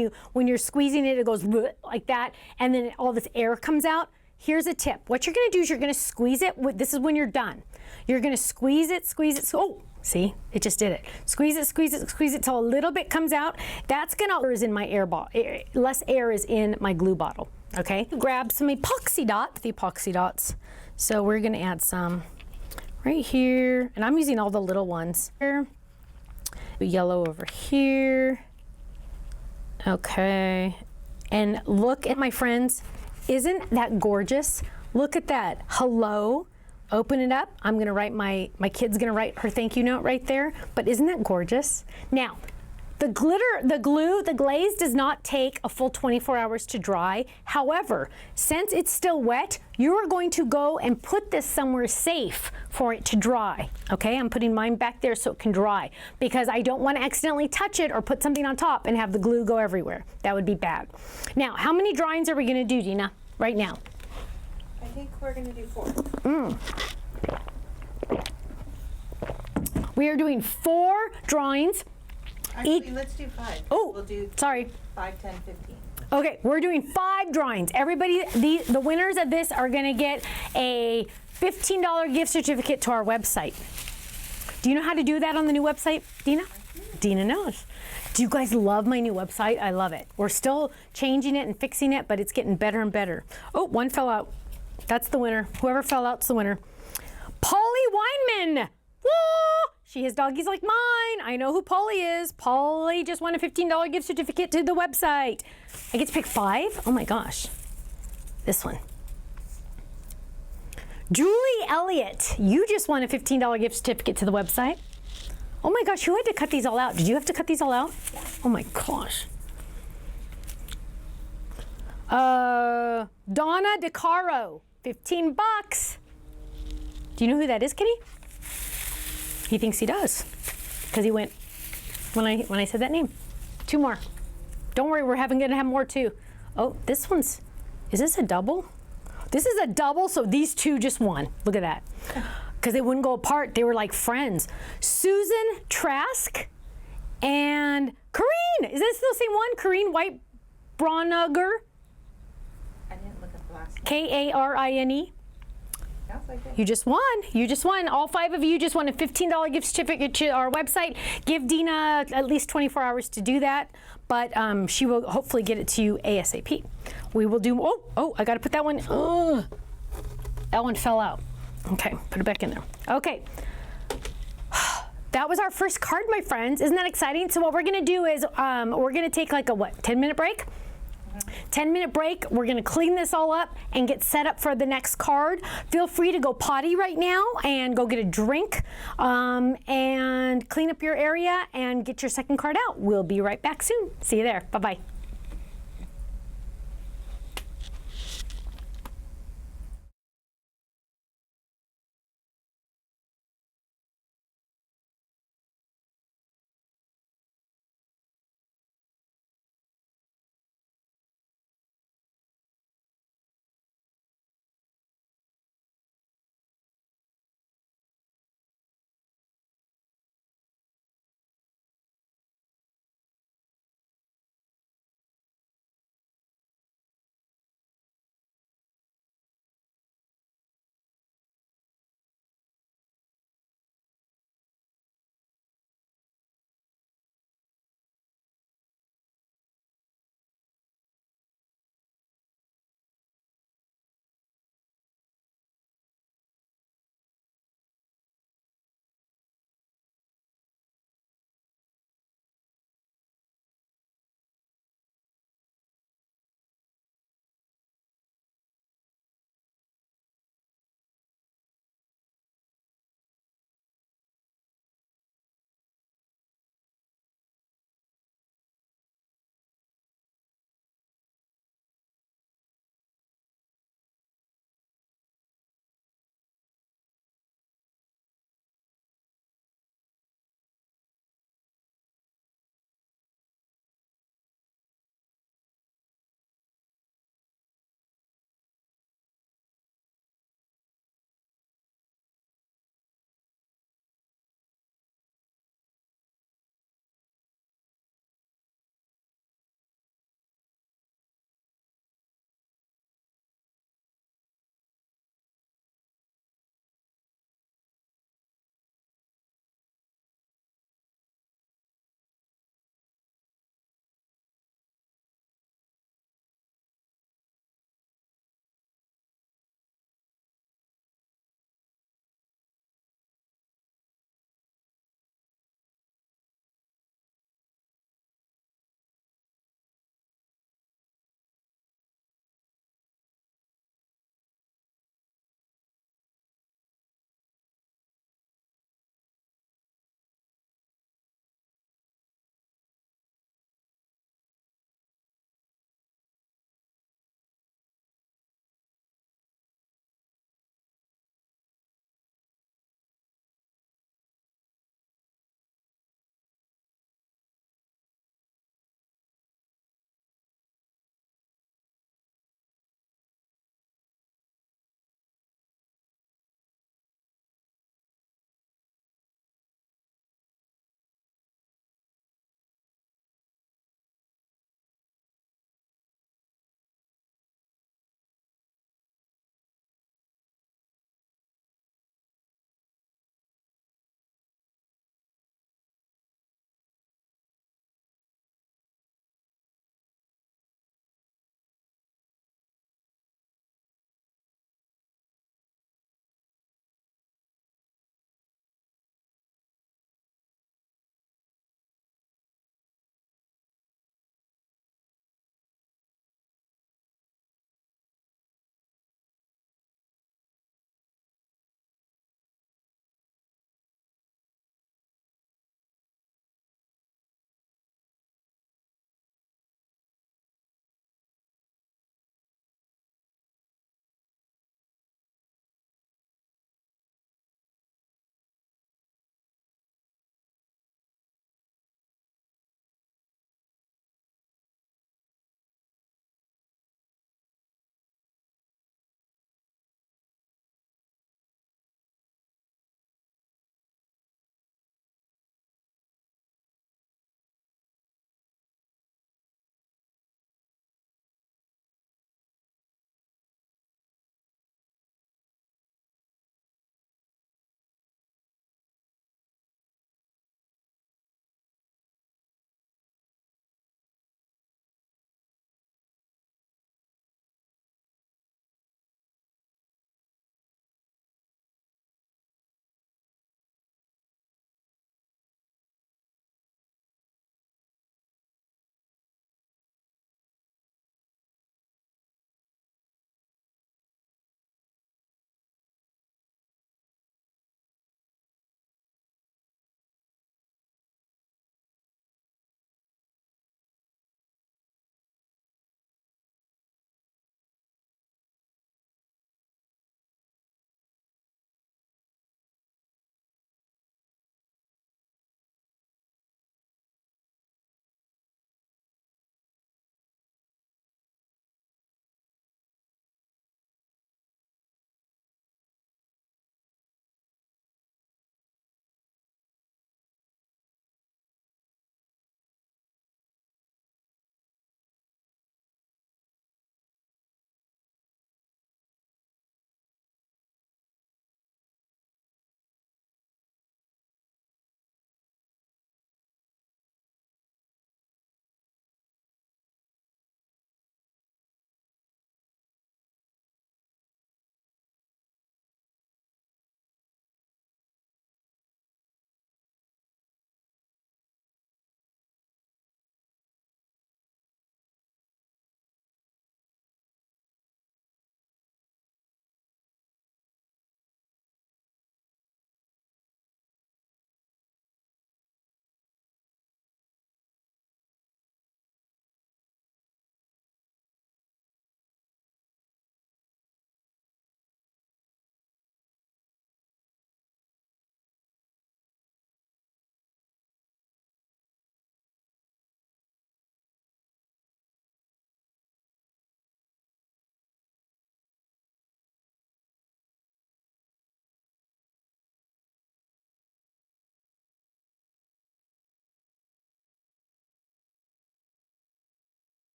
you're squeezing it, it goes like that, and then all this air comes out? Here's a tip. What you're gonna do is you're gonna squeeze it. This is when you're done. You're gonna squeeze it. Oh, see, it just did it. Squeeze it till a little bit comes out. That's gonna is in my air bottle. Less air is in my glue bottle. Okay. Grab some epoxy dots. The epoxy dots. So we're gonna add some right here, and I'm using all the little ones here. Yellow over here. Okay. And look at my friends. Isn't that gorgeous? Look at that. Hello. Open it up. I'm gonna write my kid's gonna write her thank you note right there. But isn't that gorgeous? Now, the glaze does not take a full 24 hours to dry. However, since it's still wet, you are going to go and put this somewhere safe for it to dry. Okay, I'm putting mine back there so it can dry because I don't want to accidentally touch it or put something on top and have the glue go everywhere. That would be bad. Now, how many drawings are we gonna do, Dina, right now? I think we're gonna do 4. We are doing 4 drawings. Actually, let's do 5. Oh, we'll do sorry. 5, 10, 15. Okay, we're doing 5 drawings. Everybody, the winners of this are gonna get a $15 gift certificate to our website. Do you know how to do that on the new website, Dina? Dina knows. Do you guys love my new website? I love it. We're still changing it and fixing it, but it's getting better and better. Oh, one fell out. That's the winner. Whoever fell out's the winner. Polly Weinman. Whoa! She has doggies like mine. I know who Polly is. Polly just won a $15 gift certificate to the website. I get to pick 5? Oh my gosh. This one. Julie Elliott, you just won a $15 gift certificate to the website. Oh my gosh, who had to cut these all out? Did you have to cut these all out? Oh my gosh. Donna DeCaro, 15 bucks. Do you know who that is, Kitty? He thinks he does, because he went when I said that name. 2 more. Don't worry, we're gonna have more too. Oh, this one's. Is this a double? This is a double, so these 2 just won. Look at that, because they wouldn't go apart. They were like friends. Susan Trask and Corrine. Is this the same one? Corrine White Bronugger. I didn't look at the last one. Karine. Sounds like it. You just won. You just won. All 5 of you just won a $15 gift certificate to our website. Give Dina at least 24 hours to do that, but she will hopefully get it to you ASAP. We will do. Oh! I got to put that one. Ugh. That one fell out. Okay, put it back in there. Okay. That was our first card, my friends. Isn't that exciting? So what we're gonna do is we're gonna take like a 10-minute break. 10-minute break. We're gonna clean this all up and get set up for the next card. Feel free to go potty right now and go get a drink and clean up your area and get your second card out. We'll be right back soon. See you there. Bye-bye.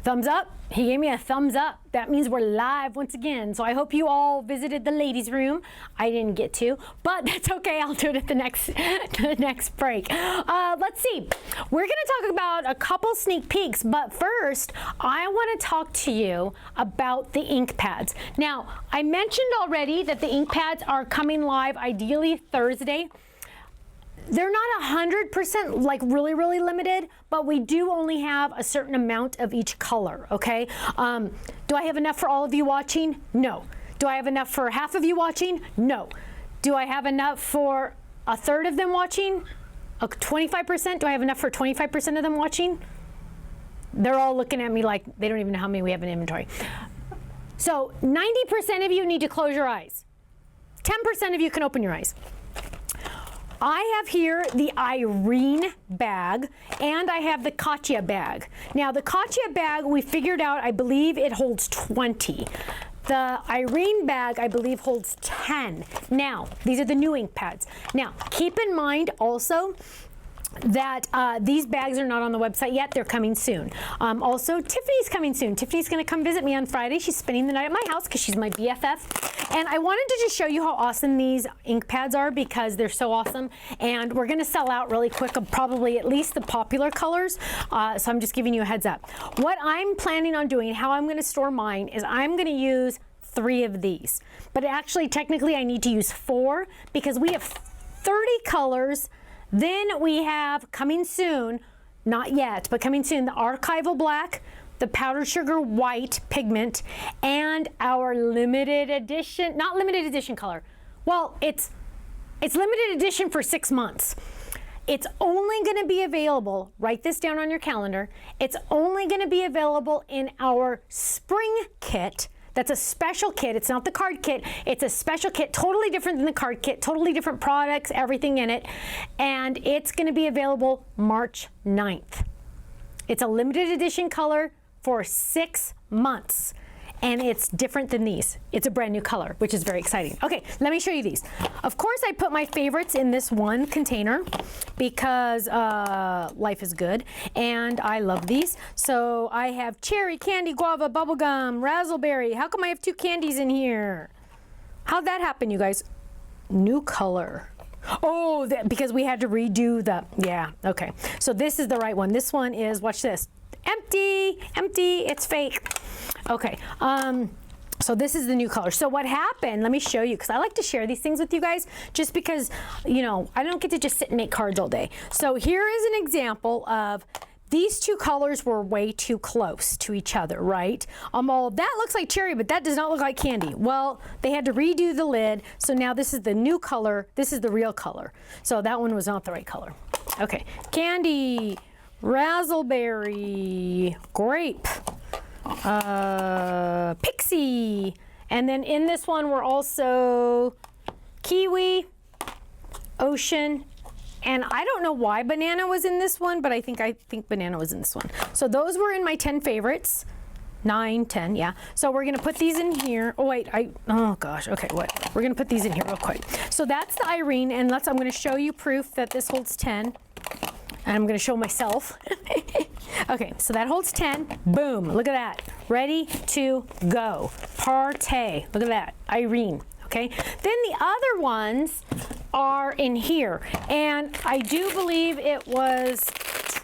Thumbs up. He gave me a thumbs up. That means we're live once again. So I hope you all visited the ladies' room. I didn't get to, but that's okay. I'll do it at the next break. Let's see. We're going to talk about a couple sneak peeks, but first, I want to talk to you about the ink pads. Now, I mentioned already that the ink pads are coming live ideally Thursday. They're not 100% like really limited, but we do only have a certain amount of each color, okay? Do I have enough for all of you watching? No. Do I have enough for half of you watching? No. Do I have enough for a third of them watching? 25%? Do I have enough for 25% of them watching? They're all looking at me like they don't even know how many we have in inventory. So 90% of you need to close your eyes. 10% of you can open your eyes. I have here the Irene bag, and I have the Katya bag. Now, the Katya bag, we figured out, I believe it holds 20. The Irene bag, I believe, holds 10. Now, these are the new ink pads. Now, keep in mind also that these bags are not on the website yet. They're coming soon. Also, Tiffany's coming soon. Tiffany's going to come visit me on Friday. She's spending the night at my house because she's my BFF. And I wanted to just show you how awesome these ink pads are because they're so awesome. And we're going to sell out really quick of probably at least the popular colors. So I'm just giving you a heads up. What I'm planning on doing, how I'm going to store mine, is I'm going to use 3 of these. But actually, technically, I need to use 4 because we have 30 colors. Then we have coming soon, not yet, but coming soon, the Archival Black, the Powdered Sugar White pigment, and our limited edition, not limited edition color. Well, it's limited edition for 6 months. It's only going to be available, write this down on your calendar, it's only going to be available in our spring kit. That's a special kit. It's not the card kit. It's a special kit, totally different than the card kit, totally different products, everything in it. And it's going to be available March 9th. It's a limited edition color for 6 months. And it's different than these. It's a brand new color, which is very exciting. Okay, let me show you these. Of course, I put my favorites in this one container because life is good, and I love these. So I have cherry, candy, guava, bubblegum, raspberry. How come I have 2 candies in here? How'd that happen, you guys? New color. Oh, because we had to redo the, yeah, okay. So this is the right one. This one is, watch this. Empty, it's fake. Okay, so this is the new color. So what happened, let me show you, because I like to share these things with you guys, just because, you know, I don't get to just sit and make cards all day. So here is an example of these 2 colors were way too close to each other, right? Well, that looks like cherry, but that does not look like candy. Well, they had to redo the lid, so now this is the new color. This is the real color. So that one was not the right color. Okay, candy, raspberry, grape, pixie, and then in this one we're also kiwi, ocean, and I don't know why banana was in this one, but I think banana was in this one. So those were in my 10 favorites. 9, 10, yeah. So we're gonna put these in here. Oh wait, oh gosh, okay, what? We're gonna put these in here real quick. So that's the Irene, and I'm gonna show you proof that this holds 10. And I'm gonna show myself. Okay, so that holds 10. Boom, look at that. Ready to go. Partay, look at that, Irene, okay? Then the other ones are in here. And I do believe it was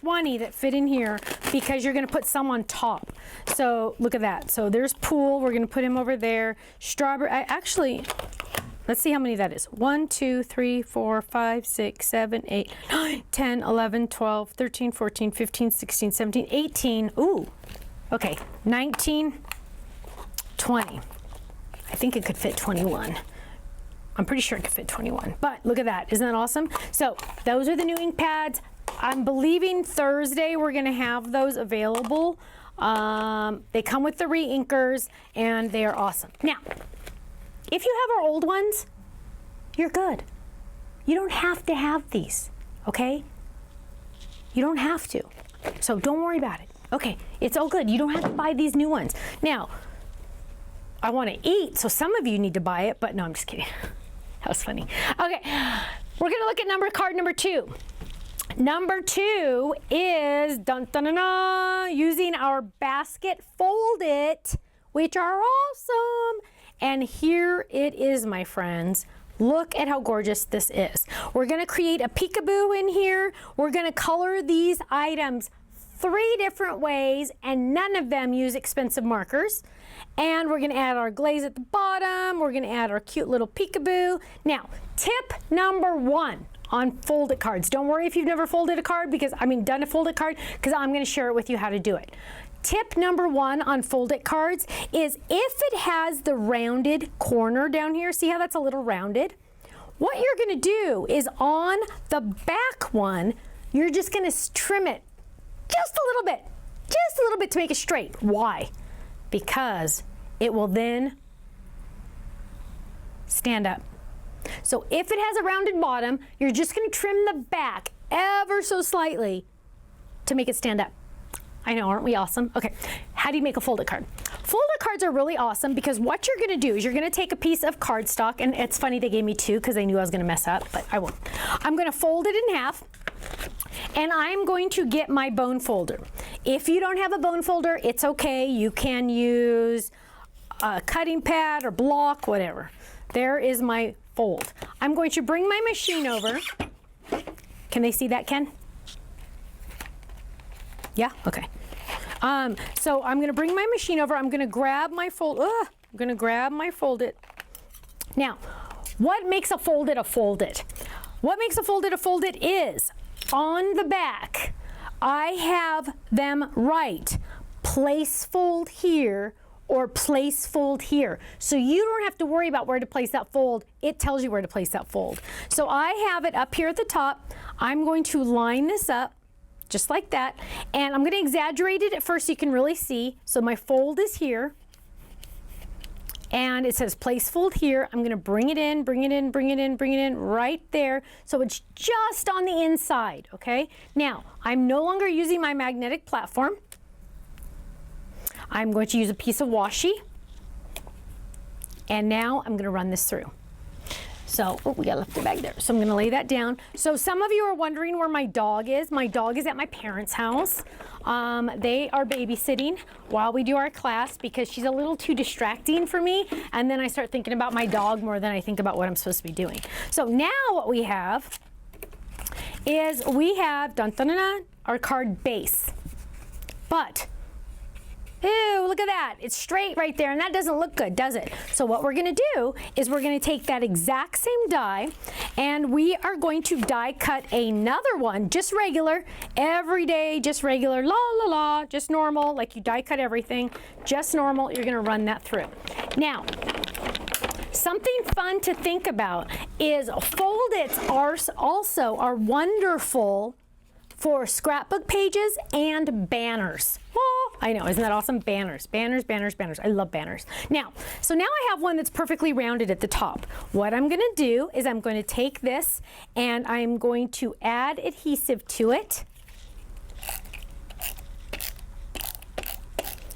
20 that fit in here because you're gonna put some on top. So look at that. So there's Pool, we're gonna put him over there. Strawberry, let's see how many that is. 1, 2, 3, 4, 5, 6, 7, 8, 9, 10, 11, 12, 13, 14, 15, 16, 17, 18. Ooh, okay, 19, 20. I think it could fit 21. I'm pretty sure it could fit 21. But look at that, isn't that awesome? So those are the new ink pads. I'm believing Thursday we're gonna have those available. They come with the re-inkers and they are awesome. Now, if you have our old ones, you're good. You don't have to have these, okay? You don't have to. So don't worry about it. Okay, it's all good. You don't have to buy these new ones. Now, I want to eat, so some of you need to buy it, but no, I'm just kidding. That was funny. Okay, we're going to look at card number 2. Number 2 is dun, dun, dun, dun, using our basket fold it, which are awesome. And here it is, my friends. Look at how gorgeous this is. We're gonna create a peekaboo in here. We're gonna color these items 3 different ways, and none of them use expensive markers. And we're gonna add our glaze at the bottom. We're gonna add our cute little peekaboo. Now, tip number 1 on folded cards. Don't worry if you've never folded a card, done a folded card, because I'm gonna share it with you how to do it. Tip number 1 on folded cards is if it has the rounded corner down here, see how that's a little rounded? What you're gonna do is on the back one, you're just gonna trim it just a little bit to make it straight. Why? Because it will then stand up. So if it has a rounded bottom, you're just gonna trim the back ever so slightly to make it stand up. I know, aren't we awesome? Okay, how do you make a folded card? Folded cards are really awesome because what you're gonna do is you're gonna take a piece of cardstock, and it's funny they gave me 2 because they knew I was gonna mess up, but I won't. I'm gonna fold it in half, and I'm going to get my bone folder. If you don't have a bone folder, it's okay. You can use a cutting pad or block, whatever. There is my fold. I'm going to bring my machine over. Can they see that, Ken? Yeah, okay. So I'm gonna bring my machine over. I'm gonna grab my fold. I'm gonna grab my folded. Now, what makes a folded a folded? What makes a folded is on the back, I have them write place fold here or place fold here. So you don't have to worry about where to place that fold. It tells you where to place that fold. So I have it up here at the top. I'm going to line this up just like that. And I'm going to exaggerate it at first so you can really see. So my fold is here. And it says place fold here. I'm going to bring it in, bring it in, bring it in, bring it in right there. So it's just on the inside, okay? Now, I'm no longer using my magnetic platform. I'm going to use a piece of washi. And now I'm going to run this through. So, we got left it back there. So I'm going to lay that down. So some of you are wondering where my dog is. My dog is at my parents' house. They are babysitting while we do our class because she's a little too distracting for me. And then I start thinking about my dog more than I think about what I'm supposed to be doing. So now what we have is we have dun, dun, dun, dun, our card base. But ew, look at that. It's straight right there, and that doesn't look good, does it? So what we're gonna do is we're gonna take that exact same die, and we are going to die cut another one, just regular, every day, just regular, la la la, just normal, like you die cut everything, just normal. You're gonna run that through. Now, something fun to think about is fold-its are wonderful for scrapbook pages and banners. Oh, I know, isn't that awesome? Banners, banners, banners, banners. I love banners. Now, so now I have one that's perfectly rounded at the top. What I'm gonna do is I'm going to take this and I'm going to add adhesive to it.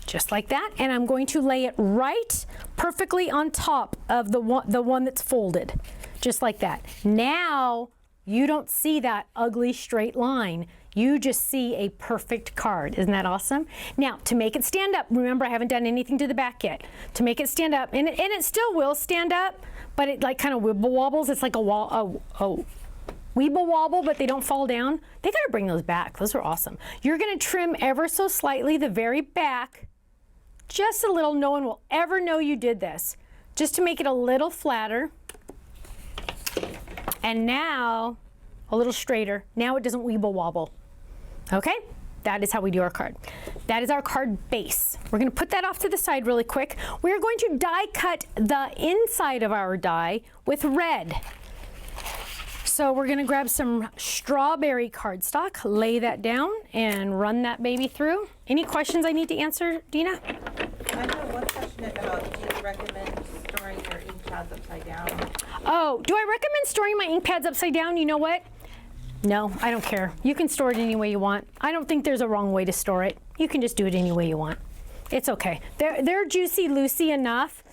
Just like that, and I'm going to lay it right perfectly on top of the one that's folded. Just like that. Now, you don't see that ugly straight line. You just see a perfect card. Isn't that awesome? Now, to make it stand up, remember I haven't done anything to the back yet. To make it stand up, and it still will stand up, but it like kind of wibble wobbles. It's like a weeble wobble, but they don't fall down. They gotta bring those back. Those are awesome. You're gonna trim ever so slightly the very back, just a little. No one will ever know you did this. Just to make it a little flatter. And now, a little straighter. Now it doesn't weeble wobble. Okay? That is how we do our card. That is our card base. We're gonna put that off to the side really quick. We're going to die cut the inside of our die with red. So we're gonna grab some strawberry cardstock, lay that down, and run that baby through. Any questions I need to answer, Dina? I have one question about, do you recommend storing your ink pads upside down? Oh, do I recommend storing my ink pads upside down? You know what? No, I don't care. You can store it any way you want. I don't think there's a wrong way to store it. You can just do it any way you want. It's okay. They're juicy-loosey enough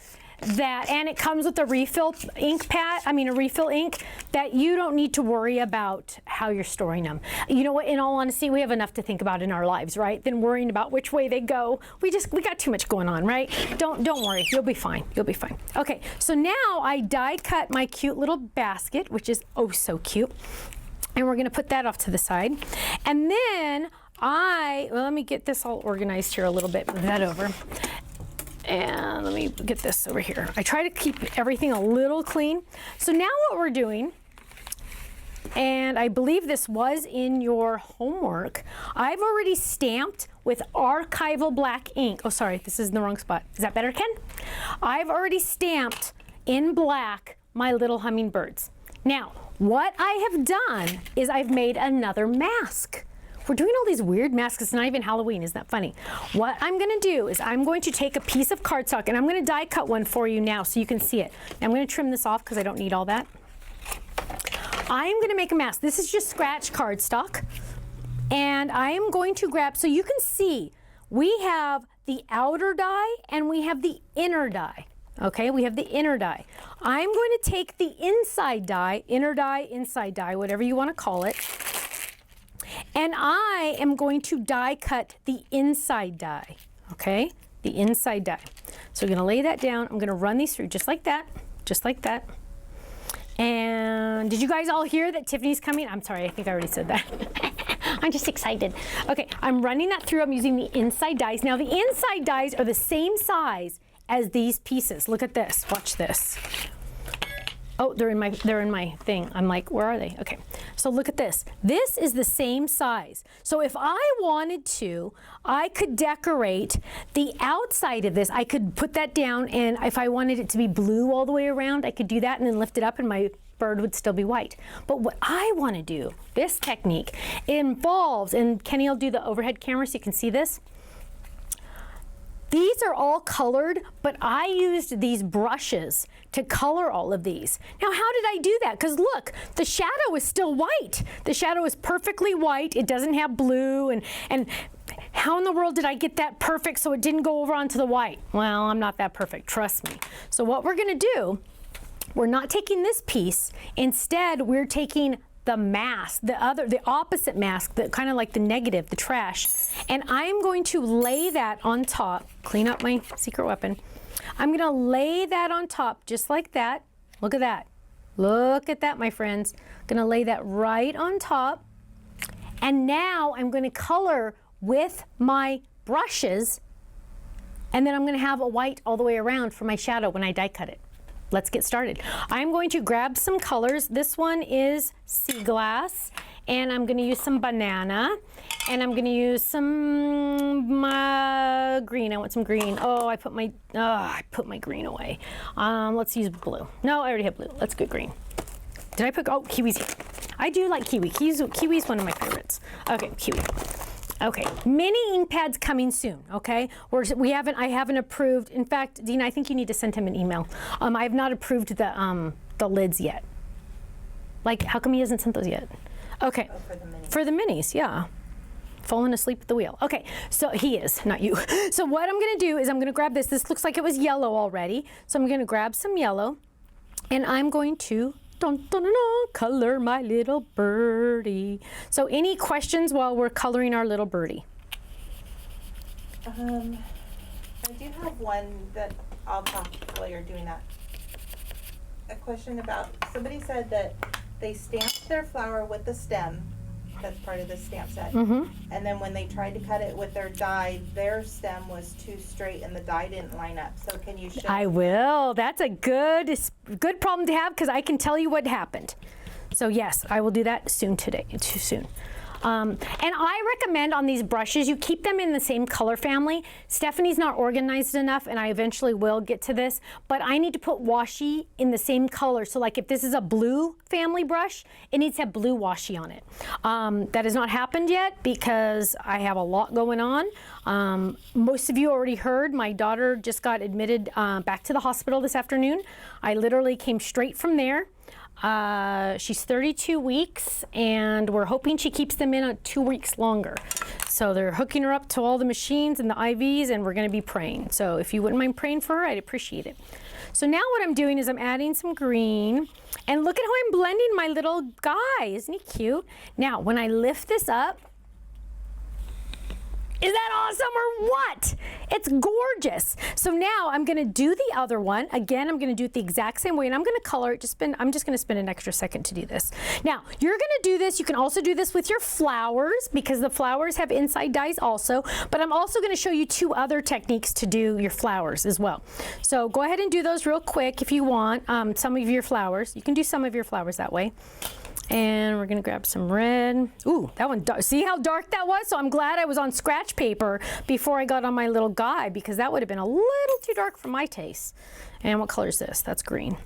that, and it comes with a refill ink pad, a refill ink, that you don't need to worry about how you're storing them. You know what, in all honesty, we have enough to think about in our lives, right? Than worrying about which way they go. We got too much going on, right? Don't worry, you'll be fine, you'll be fine. Okay, so now I die cut my cute little basket, which is oh so cute. And we're gonna put that off to the side. And then let me get this all organized here a little bit, move that over. And let me get this over here. I try to keep everything a little clean. So now what we're doing, and I believe this was in your homework, I've already stamped with archival black ink. Oh, sorry, this is in the wrong spot. Is that better, Ken? I've already stamped in black my little hummingbirds. Now, what I have done is I've made another mask. We're doing all these weird masks. It's not even Halloween. Isn't that funny? What I'm going to do is I'm going to take a piece of cardstock, and I'm going to die cut one for you now so you can see it. I'm going to trim this off because I don't need all that. I am going to make a mask. This is just scratch cardstock. And I am going to grab, so you can see, we have the outer die and we have the inner die. Okay, we have the inner die. I'm going to take the inside die, inner die, inside die, whatever you want to call it. And I am going to die cut the inside die, okay? The inside die. So I'm gonna lay that down. I'm gonna run these through just like that, just like that. And did you guys all hear that Tiffany's coming? I'm sorry, I think I already said that. I'm just excited. Okay, I'm running that through. I'm using the inside dies. Now the inside dies are the same size as these pieces. Look at this, watch this. Oh, they're in my thing. I'm like, where are they? Okay, so look at this. This is the same size. So if I wanted to, I could decorate the outside of this. I could put that down, and if I wanted it to be blue all the way around, I could do that and then lift it up and my bird would still be white. But what I want to do, this technique, involves, and Kenny will do the overhead camera so you can see this. These are all colored, but I used these brushes to color all of these. Now, how did I do that? Because look, the shadow is still white. The shadow is perfectly white. It doesn't have blue. And how in the world did I get that perfect so it didn't go over onto the white? Well, I'm not that perfect, trust me. So what we're gonna do, we're not taking this piece. Instead, we're taking the mask, the opposite mask, the kind of like the negative, the trash. And I'm going to lay that on top, clean up my secret weapon. I'm gonna lay that on top just like that. Look at that. Look at that, my friends. Gonna lay that right on top. And now I'm gonna color with my brushes, and then I'm gonna have a white all the way around for my shadow when I die cut it. Let's get started. I'm going to grab some colors. This one is sea glass, and I'm going to use some banana, and I'm going to use some green. I want some green. Oh, I put my green away. Let's use blue. No, I already have blue. Let's get green. Did I put? Oh, kiwi's here. I do like kiwi. Kiwi's one of my favorites. Okay, kiwi. Okay, mini ink pads coming soon, okay? I haven't approved. In fact, Dina, I think you need to send him an email. I have not approved the lids yet. Like, how come he hasn't sent those yet? Okay, Oh, for the minis. For the minis, yeah. Falling asleep at the wheel. Okay, so he is, not you. So what I'm gonna do is I'm gonna grab this. This looks like it was yellow already. So I'm gonna grab some yellow, and I'm going to color my little birdie. So any questions while we're coloring our little birdie? I do have one that I'll talk while you're doing that. A question about, somebody said that they stamped their flower with the stem. That's part of the stamp set. Mm-hmm. And then when they tried to cut it with their die, their stem was too straight and the die didn't line up. So can you show? I will. That's a good problem to have because I can tell you what happened. So yes, I will do that soon today. Too soon. And I recommend on these brushes, you keep them in the same color family. Stephanie's not organized enough, and I eventually will get to this, but I need to put washi in the same color. So like if this is a blue family brush, it needs to have blue washi on it. That has not happened yet because I have a lot going on. Most of you already heard, my daughter just got admitted back to the hospital this afternoon. I literally came straight from there. She's 32 weeks, and we're hoping she keeps them in 2 weeks longer. So they're hooking her up to all the machines and the IVs, and we're going to be praying. So if you wouldn't mind praying for her, I'd appreciate it. So now what I'm doing is I'm adding some green, and look at how I'm blending my little guy. Isn't he cute? Now, when I lift this up, is that awesome or what? It's gorgeous. So now I'm going to do the other one. Again, I'm going to do it the exact same way, and I'm going to color it. I'm just going to spend an extra second to do this. Now, you're going to do this. You can also do this with your flowers because the flowers have inside dies also, but I'm also going to show you 2 other techniques to do your flowers as well. So go ahead and do those real quick if you want some of your flowers. You can do some of your flowers that way. And we're gonna grab some red. Ooh, that one, see how dark that was? So I'm glad I was on scratch paper before I got on my little guy, because that would have been a little too dark for my taste. And what color is this? That's green.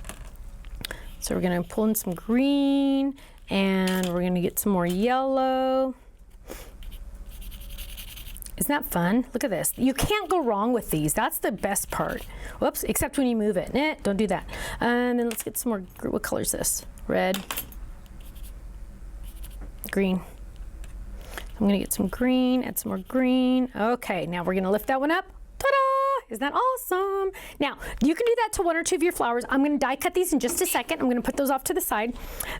So we're gonna pull in some green, and we're gonna get some more yellow. Isn't that fun? Look at this. You can't go wrong with these. That's the best part. Whoops, except when you move it. Don't do that. And then let's get some more, what color is this? Red. Green. I'm gonna get some green, add some more green. Okay, now we're gonna lift that one up. Ta-da! Isn't that awesome? Now, you can do that to 1 or 2 of your flowers. I'm gonna die cut these in just a second. I'm gonna put those off to the side.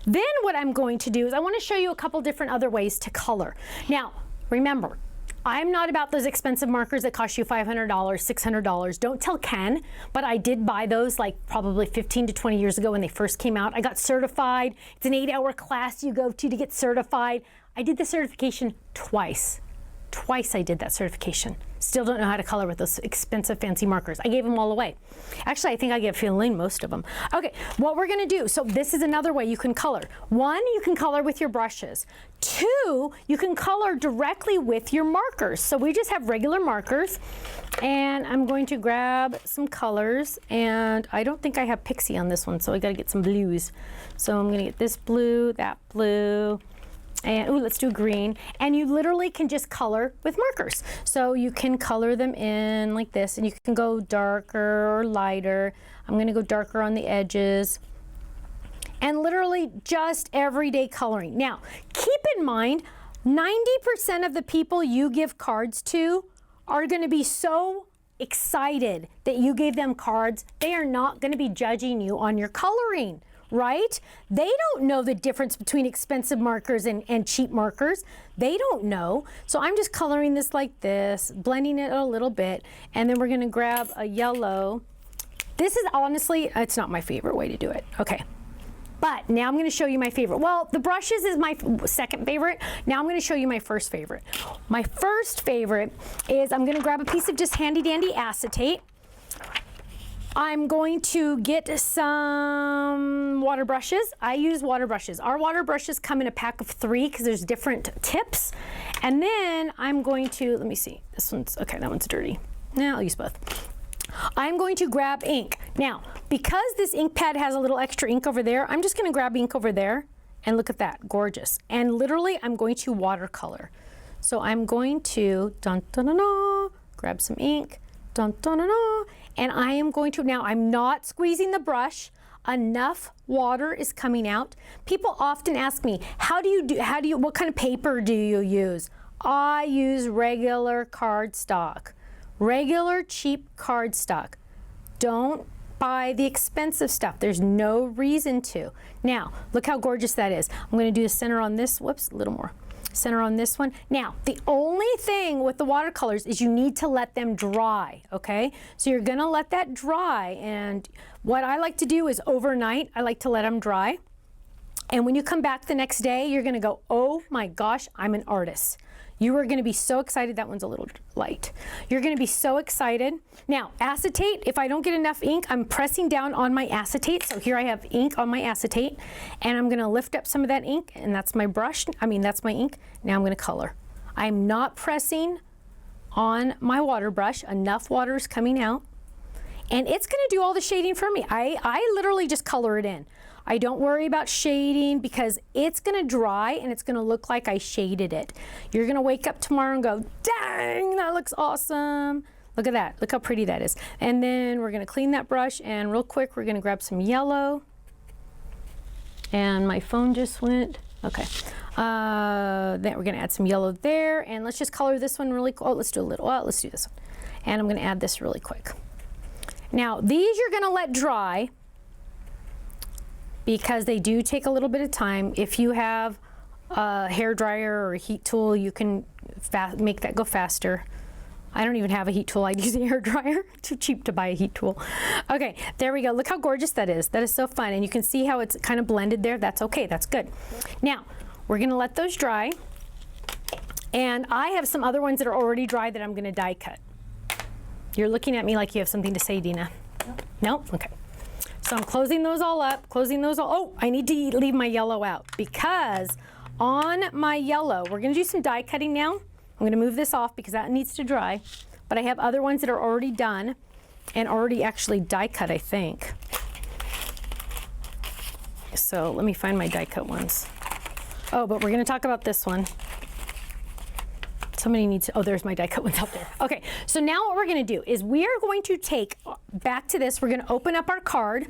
Then what I'm going to do is I wanna show you a couple different other ways to color. Now, remember, I'm not about those expensive markers that cost you $500, $600. Don't tell Ken, but I did buy those like probably 15 to 20 years ago when they first came out. I got certified. It's an 8-hour class you go to get certified. I did the certification twice. Twice I did that certification. Still don't know how to color with those expensive fancy markers. I gave them all away. Actually, I think I gave Feline most of them. Okay, what we're gonna do, so this is another way you can color. 1, you can color with your brushes. 2, you can color directly with your markers. So we just have regular markers, and I'm going to grab some colors, and I don't think I have Pixie on this one, so I gotta get some blues. So I'm gonna get this blue, that blue, and ooh, let's do green. And you literally can just color with markers. So you can color them in like this, and you can go darker or lighter. I'm gonna go darker on the edges. And literally just everyday coloring. Now, keep in mind, 90% of the people you give cards to are gonna be so excited that you gave them cards, they are not gonna be judging you on your coloring. Right? They don't know the difference between expensive markers and cheap markers. They don't know. So I'm just coloring this like this, blending it a little bit, and then we're gonna grab a yellow. This is honestly, it's not my favorite way to do it. Okay. But now I'm gonna show you my favorite. Well, the brushes is my second favorite. Now I'm gonna show you my first favorite. My first favorite is I'm gonna grab a piece of just handy dandy acetate. I'm going to get some water brushes. I use water brushes. Our water brushes come in a pack of 3 because there's different tips. And then I'm going to, let me see, this one's, okay, that one's dirty. Now I'll use both. I'm going to grab ink. Now, because this ink pad has a little extra ink over there, I'm just gonna grab ink over there, and look at that, gorgeous. And literally, I'm going to watercolor. So I'm going to, dun dun dun dun, grab some ink, dun dun dun dun, and I am going to, now I'm not squeezing the brush, enough water is coming out. People often ask me, what kind of paper do you use? I use regular cardstock, regular cheap cardstock. Don't buy the expensive stuff. There's no reason to. Now, look how gorgeous that is. I'm gonna do the center on this, whoops, a little more. Center on this one. Now, the only thing with the watercolors is you need to let them dry, okay? So you're gonna let that dry, and what I like to do is overnight, I like to let them dry. And when you come back the next day, you're gonna go, oh my gosh, I'm an artist. You are gonna be so excited. That one's a little light. You're gonna be so excited. Now, acetate, if I don't get enough ink, I'm pressing down on my acetate. So here I have ink on my acetate, and I'm gonna lift up some of that ink, and that's my brush, that's my ink. Now I'm gonna color. I'm not pressing on my water brush. Enough water is coming out, and it's gonna do all the shading for me. I literally just color it in. I don't worry about shading because it's gonna dry and it's gonna look like I shaded it. You're gonna wake up tomorrow and go, dang, that looks awesome. Look at that, look how pretty that is. And then we're gonna clean that brush, and real quick, we're gonna grab some yellow. And my phone just went. Okay. Then we're going to add some yellow there. And let's just color this one really quick. Oh, let's do a little. Oh, let's do this one. And I'm going to add this really quick. Now, these you're going to let dry because they do take a little bit of time. If you have a hair dryer or a heat tool, you can make that go faster. I don't even have a heat tool. I'd use a hair dryer. Too cheap to buy a heat tool. Okay, there we go. Look how gorgeous that is. That is so fun. And you can see how it's kind of blended there. That's okay. That's good. Now, we're going to let those dry. And I have some other ones that are already dry that I'm going to die cut. You're looking at me like you have something to say, Dina. No? Okay. So I'm closing those all up, closing those all. Oh, I need to leave my yellow out because on my yellow, we're going to do some die cutting now. I'm going to move this off because that needs to dry. But I have other ones that are already done and already actually die cut, I think. So let me find my die cut ones. Oh, but we're going to talk about this one. Somebody needs to, oh, there's my die cut ones out there. Okay, so now what we're going to do is we are going to take, back to this, we're going to open up our card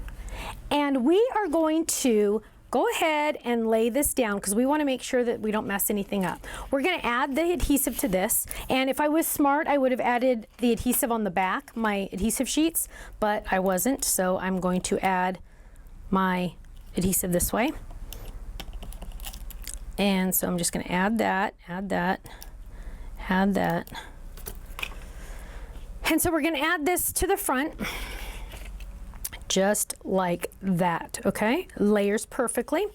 and we are going to go ahead and lay this down because we want to make sure that we don't mess anything up. We're going to add the adhesive to this, and if I was smart, I would have added the adhesive on the back, my adhesive sheets, but I wasn't, so I'm going to add my adhesive this way. And so I'm just going to add that, add that. Add that. And so we're going to add this to the front just like that, okay? Layers perfectly.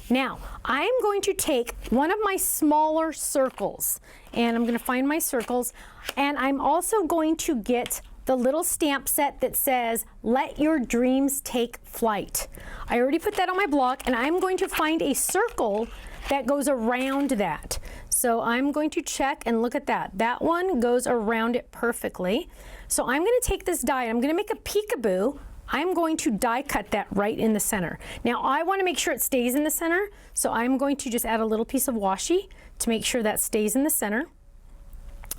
Now, I'm going to take one of my smaller circles and I'm going to find my circles, and I'm also going to get the little stamp set that says, "Let your dreams take flight." I already put that on my block, and I'm going to find a circle that goes around that. So I'm going to check and look at that. That one goes around it perfectly. So I'm going to take this die, I'm going to make a peekaboo. I'm going to die cut that right in the center. Now I want to make sure it stays in the center, so I'm going to just add a little piece of washi to make sure that stays in the center.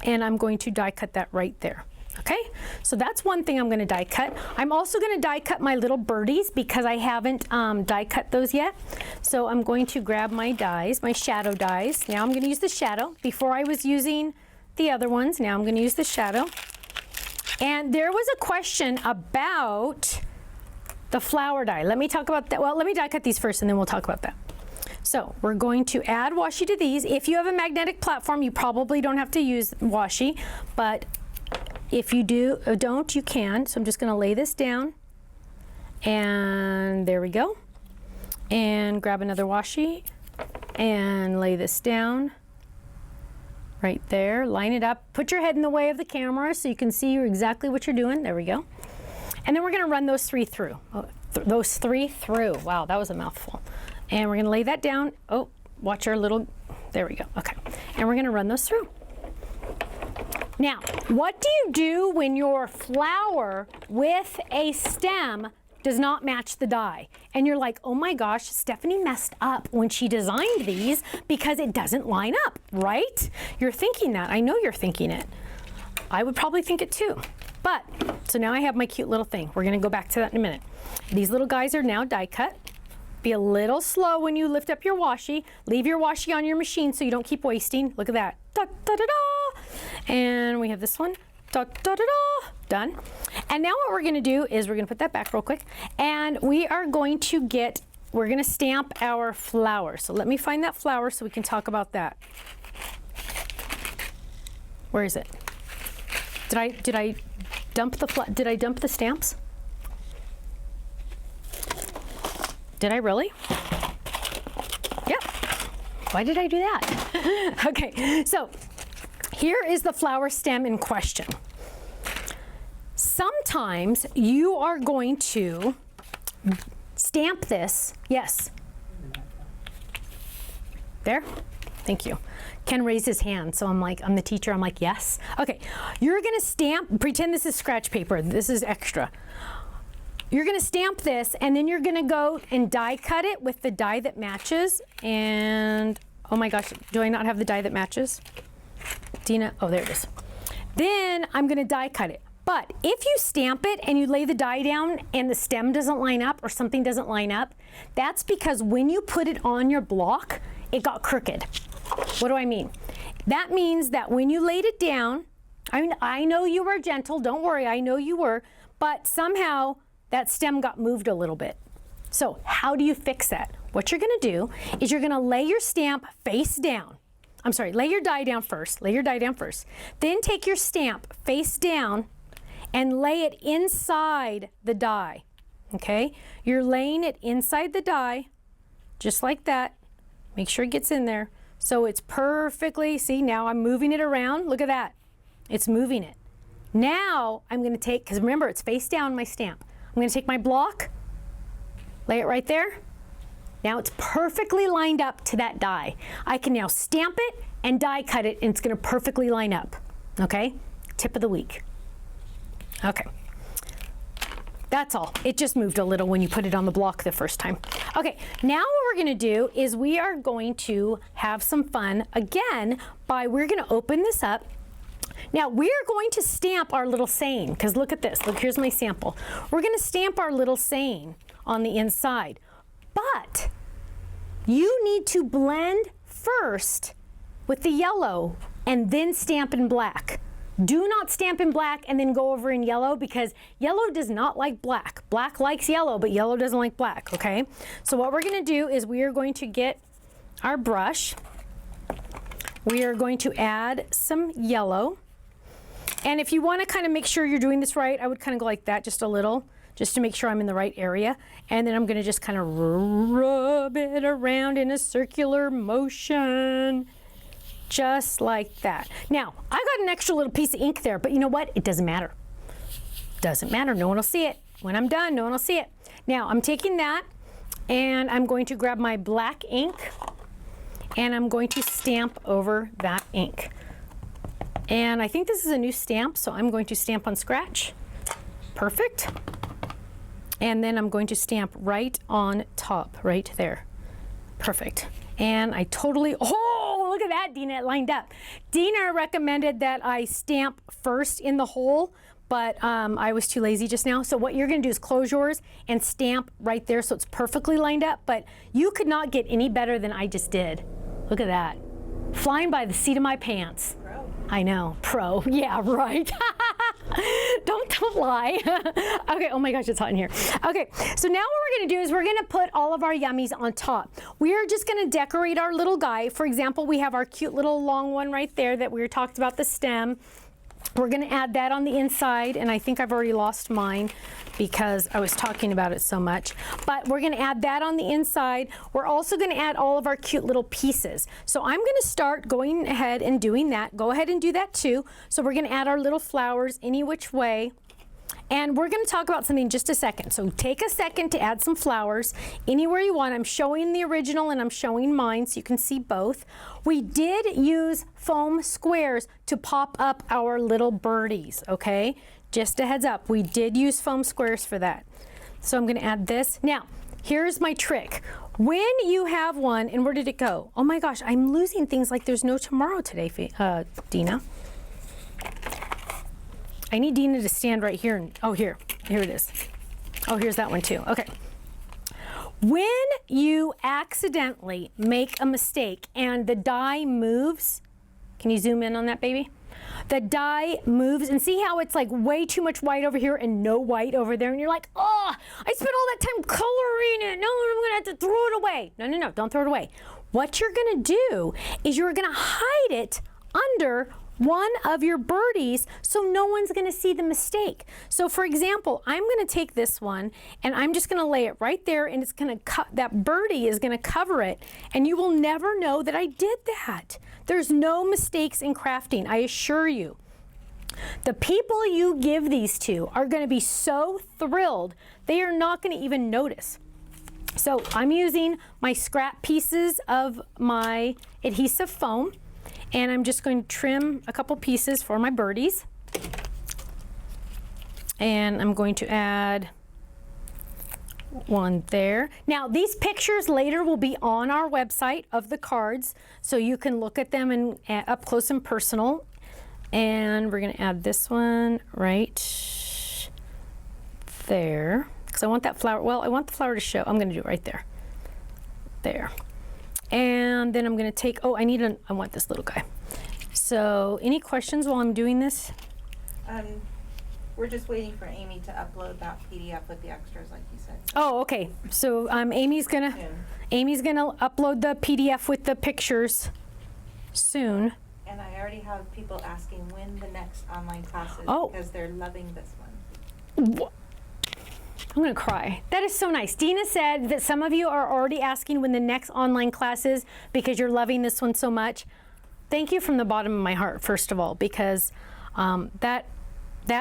And I'm going to die cut that right there. Okay, so that's one thing I'm going to die cut. I'm also going to die cut my little birdies because I haven't die cut those yet. So I'm going to grab my dies, my shadow dies. Now I'm going to use the shadow. Before I was using the other ones, now I'm going to use the shadow. And there was a question about the flower die. Let me talk about that. Well, let me die cut these first and then we'll talk about that. So we're going to add washi to these. If you have a magnetic platform, you probably don't have to use washi, but if you don't, you can. So I'm just going to lay this down. And there we go. And grab another washi and lay this down right there. Line it up. Put your head in the way of the camera so you can see exactly what you're doing. There we go. And then we're going to run those three through. Those three through. Wow, that was a mouthful. And we're going to lay that down. Oh, watch our little, there we go. Okay. And we're going to run those through. Now, what do you do when your flower with a stem does not match the die? And you're like, oh my gosh, Stephanie messed up when she designed these because it doesn't line up, right? You're thinking that. I know you're thinking it. I would probably think it too. But, so now I have my cute little thing. We're going to go back to that in a minute. These little guys are now die cut. Be a little slow when you lift up your washi. Leave your washi on your machine so you don't keep wasting. Look at that. Da, da, da, da. And we have this one. Da, da, da, da. Done. And now what we're going to do is we're going to put that back real quick. And we are going to we're going to stamp our flower. So let me find that flower so we can talk about that. Where is it? Did I dump the stamps? Did I really? Yep. Why did I do that? Okay, so here is the flower stem in question. Sometimes you are going to stamp this. Yes. There? Thank you. Ken raised his hand, so I'm the teacher, I'm like, yes. Okay, you're gonna stamp, pretend this is scratch paper, this is extra. You're gonna stamp this, and then you're gonna go and die cut it with the die that matches, and, oh my gosh, do I not have the die that matches? Dina, oh, there it is. Then I'm gonna die cut it. But if you stamp it and you lay the die down and the stem doesn't line up or something doesn't line up, that's because when you put it on your block, it got crooked. What do I mean? That means that when you laid it down, I know you were gentle, don't worry, I know you were, but somehow that stem got moved a little bit. So how do you fix that? What you're gonna do is you're gonna lay your stamp face down. I'm sorry, lay your die down first, Then take your stamp face down and lay it inside the die, okay? You're laying it inside the die, just like that. Make sure it gets in there. So it's perfectly, see, now I'm moving it around, look at that. It's moving it. Now I'm gonna take, because remember it's face down my stamp. I'm gonna take my block, lay it right there. Now it's perfectly lined up to that die. I can now stamp it and die cut it and it's gonna perfectly line up, okay? Tip of the week. Okay, that's all. It just moved a little when you put it on the block the first time. Okay, now what we're gonna do is we are going to have some fun again we're gonna open this up. Now we're going to stamp our little saying, because look at this, look, here's my sample. We're gonna stamp our little saying on the inside, but you need to blend first with the yellow and then stamp in black. Do not stamp in black and then go over in yellow, because yellow does not like black. Black likes yellow, but yellow doesn't like black, okay? So what we're gonna do is we are going to get our brush. We are going to add some yellow. And if you wanna kind of make sure you're doing this right, I would kind of go like that just a little, just to make sure I'm in the right area. And then I'm gonna just kind of rub it around in a circular motion. Just like that. Now, I got an extra little piece of ink there, but you know what? It doesn't matter. Doesn't matter, no one will see it. When I'm done, no one will see it. Now, I'm taking that and I'm going to grab my black ink and I'm going to stamp over that ink. And I think this is a new stamp, so I'm going to stamp on scratch. Perfect. And then I'm going to stamp right on top, right there. Perfect. And I totally, oh, look at that, Dina, it lined up. Dina recommended that I stamp first in the hole, but I was too lazy just now. So what you're gonna do is close yours and stamp right there so it's perfectly lined up, but you could not get any better than I just did. Look at that. Flying by the seat of my pants. Pro. I know, pro, yeah, right. Don't lie. Okay, oh my gosh, it's hot in here. Okay, so now what we're gonna do is we're gonna put all of our yummies on top. We are just gonna decorate our little guy. For example, we have our cute little long one right there that we were talked about, the stem. We're gonna add that on the inside, and I think I've already lost mine because I was talking about it so much. But we're gonna add that on the inside. We're also gonna add all of our cute little pieces. So I'm gonna start going ahead and doing that. Go ahead and do that too. So we're gonna add our little flowers any which way. And we're going to talk about something in just a second. So take a second to add some flowers anywhere you want. I'm showing the original and I'm showing mine so you can see both. We did use foam squares to pop up our little birdies, okay? Just a heads up, we did use foam squares for that. So I'm going to add this. Now, here's my trick. When you have one, and where did it go? Oh my gosh, I'm losing things like there's no tomorrow today, Dina. I need Dina to stand right here and, oh, here it is. Oh, here's that one too, okay. When you accidentally make a mistake and the die moves, can you zoom in on that, baby? The die moves, and see how it's like way too much white over here and no white over there, and you're like, oh, I spent all that time coloring it, no, I'm gonna have to throw it away. No, don't throw it away. What you're gonna do is you're gonna hide it under one of your birdies so no one's gonna see the mistake. So for example, I'm gonna take this one and I'm just gonna lay it right there, and it's gonna that birdie is gonna cover it, and you will never know that I did that. There's no mistakes in crafting, I assure you. The people you give these to are gonna be so thrilled, they are not gonna even notice. So I'm using my scrap pieces of my adhesive foam, and I'm just going to trim a couple pieces for my birdies. And I'm going to add one there. Now these pictures later will be on our website of the cards, so you can look at them up close and personal. And we're gonna add this one right there. Because I want that flower, well, I want the flower to show. I'm gonna do it right there. There. And then I'm gonna take, oh, I want this little guy. So any questions while I'm doing this? We're just waiting for Amy to upload that PDF with the extras, like you said. Oh, okay. So Amy's gonna upload the PDF with the pictures soon. And I already have people asking when the next online class is because they're loving this one. I'm gonna cry. That is so nice. Dina said that some of you are already asking when the next online class is because you're loving this one so much. Thank you from the bottom of my heart, first of all, because that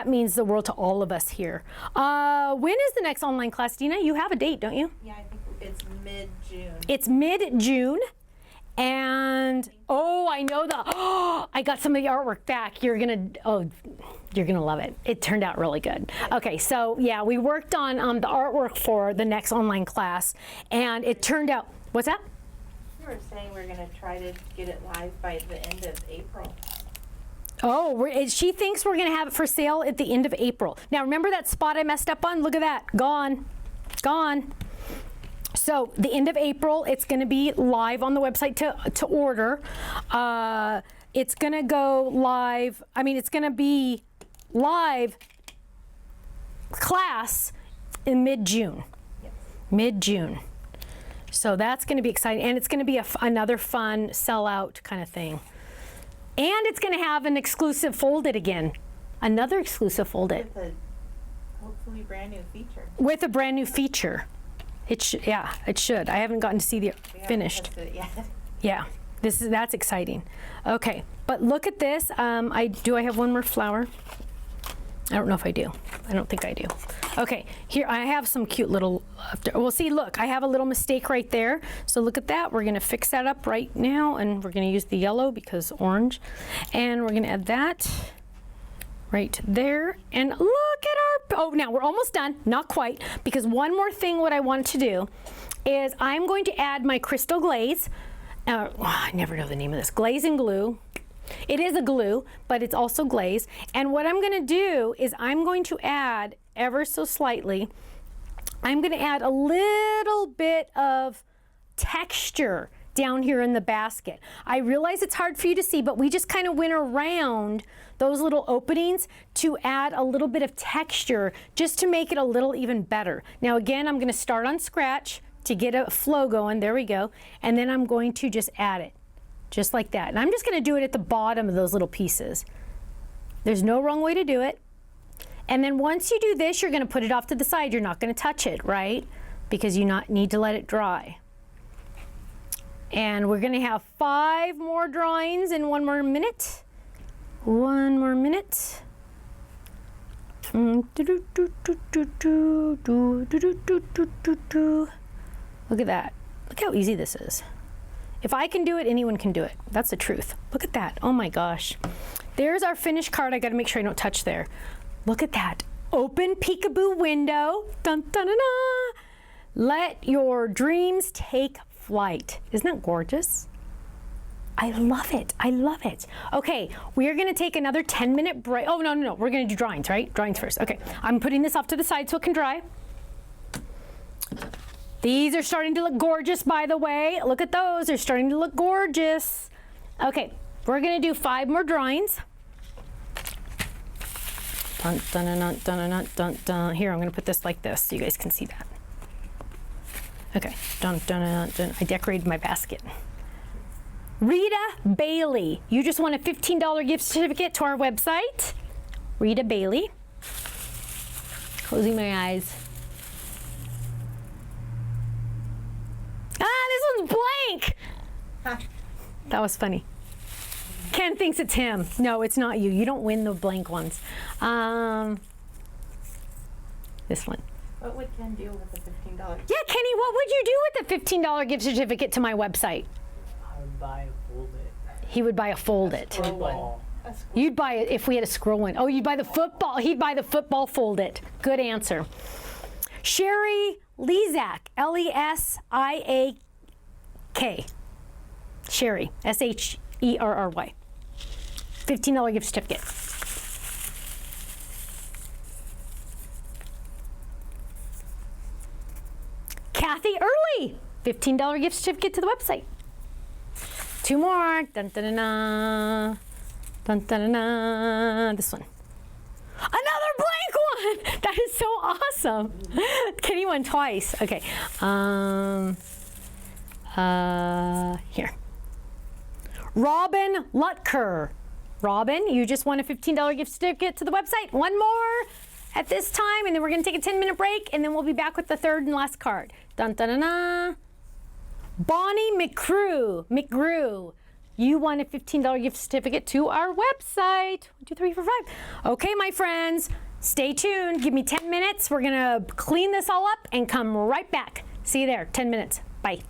means the world to all of us here. When is the next online class, Dina? You have a date, don't you? Yeah, I think it's mid-June. It's mid-June. And, oh, I know I got some of the artwork back. You're gonna love it. It turned out really good. Okay, so yeah, we worked on the artwork for the next online class, and it turned out, what's that? We were saying we're gonna try to get it live by the end of April. Oh, she thinks we're gonna have it for sale at the end of April. Now, remember that spot I messed up on? Look at that, gone. So the end of April, it's going to be live on the website to order. It's going to go live. I mean, it's going to be live class in mid-June. Yes. Mid-June. So that's going to be exciting. And it's going to be another fun sellout kind of thing. And it's going to have an exclusive folded again. Another exclusive folded. With a hopefully brand new feature. With a brand new feature. It should. I haven't gotten to see the finished. Tested it yet. Yeah, that's exciting. Okay, but look at this. Do I have one more flower? I don't know if I do. I don't think I do. Okay, here I have some cute little. Well, see, look, I have a little mistake right there. So look at that. We're gonna fix that up right now, and we're gonna use the yellow because orange, and we're gonna add that right there. And look at our, oh, now we're almost done, not quite, because one more thing what I want to do is I'm going to add my crystal glaze. I never know the name of this, glaze and glue. It is a glue, but it's also glaze. And what I'm gonna do is I'm going to add ever so slightly, I'm gonna add a little bit of texture down here in the basket. I realize it's hard for you to see, but we just kind of went around those little openings to add a little bit of texture just to make it a little even better. Now again, I'm gonna start on scratch to get a flow going, there we go, and then I'm going to just add it, just like that. And I'm just gonna do it at the bottom of those little pieces. There's no wrong way to do it. And then once you do this, you're gonna put it off to the side. You're not gonna touch it, right? Because you need to let it dry. And we're gonna have 5 more drawings in 1 more minute. 1 more minute. Look at that. Look how easy this is. If I can do it, anyone can do it. That's the truth. Look at that. Oh my gosh. There's our finished card. I gotta make sure I don't touch there. Look at that. Open peekaboo window. Dun, dun, dun, dun. Let your dreams take flight. Isn't that gorgeous? I love it. I love it. Okay, we are going to take another 10-minute break. Oh, no. We're going to do drawings, right? Drawings first. Okay, I'm putting this off to the side so it can dry. These are starting to look gorgeous, by the way. Look at those. They're starting to look gorgeous. Okay, we're going to do 5 more drawings. Dun, dun, dun, dun, dun, dun, dun, dun. Here, I'm going to put this like this so you guys can see that. Okay, dun, dun, dun, dun. I decorated my basket. Rita Bailey, you just won a $15 gift certificate to our website. Rita Bailey. Closing my eyes. Ah, this one's blank. That was funny. Ken thinks it's him. No, it's not you. You don't win the blank ones. This one. What would Ken do with the $15? Yeah, Kenny, what would you do with the $15 gift certificate to my website? I would buy a fold it. He would buy a fold it. Football. You'd buy it if we had a scroll one. Oh, you'd buy the football. He'd buy the football fold it. Good answer. Sherry Lesak, L-E-S-I-A-K. Sherry, S-H-E-R-R-Y. $15 gift certificate. Kathy Early, $15 gift certificate to the website. 2 more. Dun, dun, dun, dun. Dun, dun, dun, dun. This one. Another blank one. That is so awesome. Kenny won twice. Okay. Here. Robin Lutker. Robin, you just won a $15 gift certificate to the website. One more at this time, and then we're going to take a 10-minute break, and then we'll be back with the third and last card. Dun, dun, dun, dun. Bonnie McGrew, you won a $15 gift certificate to our website. 1, 2, 3, 4, 5. Okay, my friends, stay tuned. Give me 10 minutes. We're going to clean this all up and come right back. See you there. 10 minutes. Bye.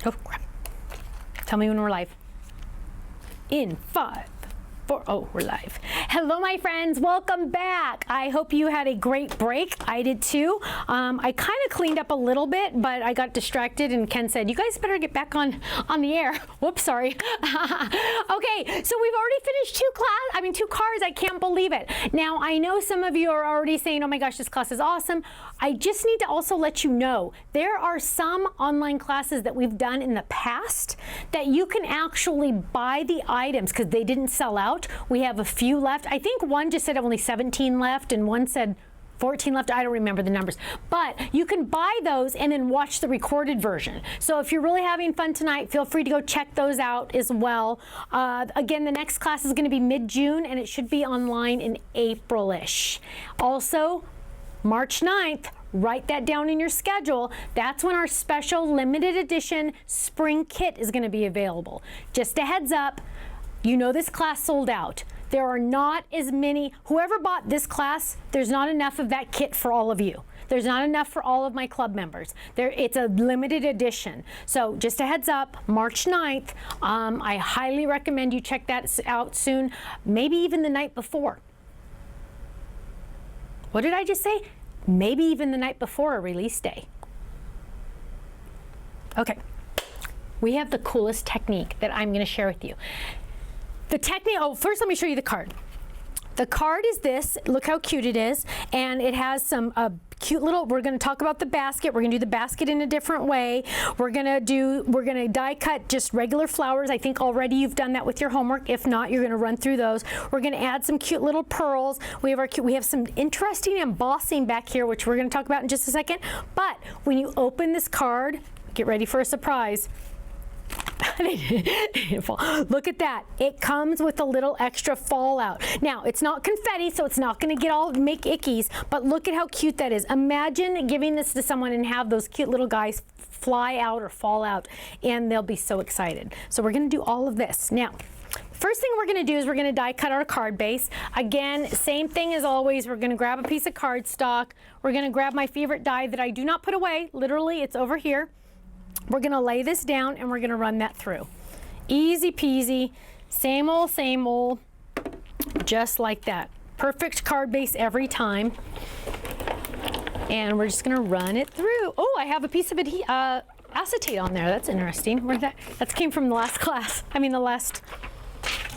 Oh, crap. Tell me when we're live. In 5, 4, oh, we're live. Hello, my friends. Welcome back. I hope you had a great break. I did too. I kind of cleaned up a little bit, but I got distracted and Ken said, you guys better get back on the air. Whoops, sorry. Okay, so we've already finished two cards. I can't believe it. Now, I know some of you are already saying, oh my gosh, this class is awesome. I just need to also let you know, there are some online classes that we've done in the past that you can actually buy the items because they didn't sell out. We have a few left. I think one just said only 17 left and one said 14 left. I don't remember the numbers, but you can buy those and then watch the recorded version. So if you're really having fun tonight, feel free to go check those out as well. Again, the next class is going to be mid-June and it should be online in April-ish. Also, March 9th, write that down in your schedule. That's when our special limited edition spring kit is going to be available. Just a heads up, you know this class sold out. There are not as many, whoever bought this class, there's not enough of that kit for all of you. There's not enough for all of my club members. It's a limited edition. So just a heads up, March 9th, I highly recommend you check that out soon, maybe even the night before. What did I just say? Maybe even the night before a release day. Okay, we have the coolest technique that I'm going to share with you. The technique, oh, first let me show you the card. The card is this, look how cute it is, and it has some cute little, we're going to talk about the basket. We're going to do the basket in a different way. We're going to die cut just regular flowers. I think already you've done that with your homework. If not, you're going to run through those. We're going to add some cute little pearls. We have some interesting embossing back here, which we're going to talk about in just a second. But when you open this card, get ready for a surprise. Look at that. It comes with a little extra fallout. Now, it's not confetti, so it's not going to make ickies, but look at how cute that is. Imagine giving this to someone and have those cute little guys fly out or fall out, and they'll be so excited. So we're going to do all of this. Now, first thing we're going to do is we're going to die cut our card base. Again, same thing as always. We're going to grab a piece of cardstock. We're going to grab my favorite die that I do not put away. Literally, it's over here. We're going to lay this down and we're going to run that through. Easy peasy, same old, just like that. Perfect card base every time. And we're just going to run it through. Oh, I have a piece of acetate on there. That's interesting. That came from the last class. I mean, the last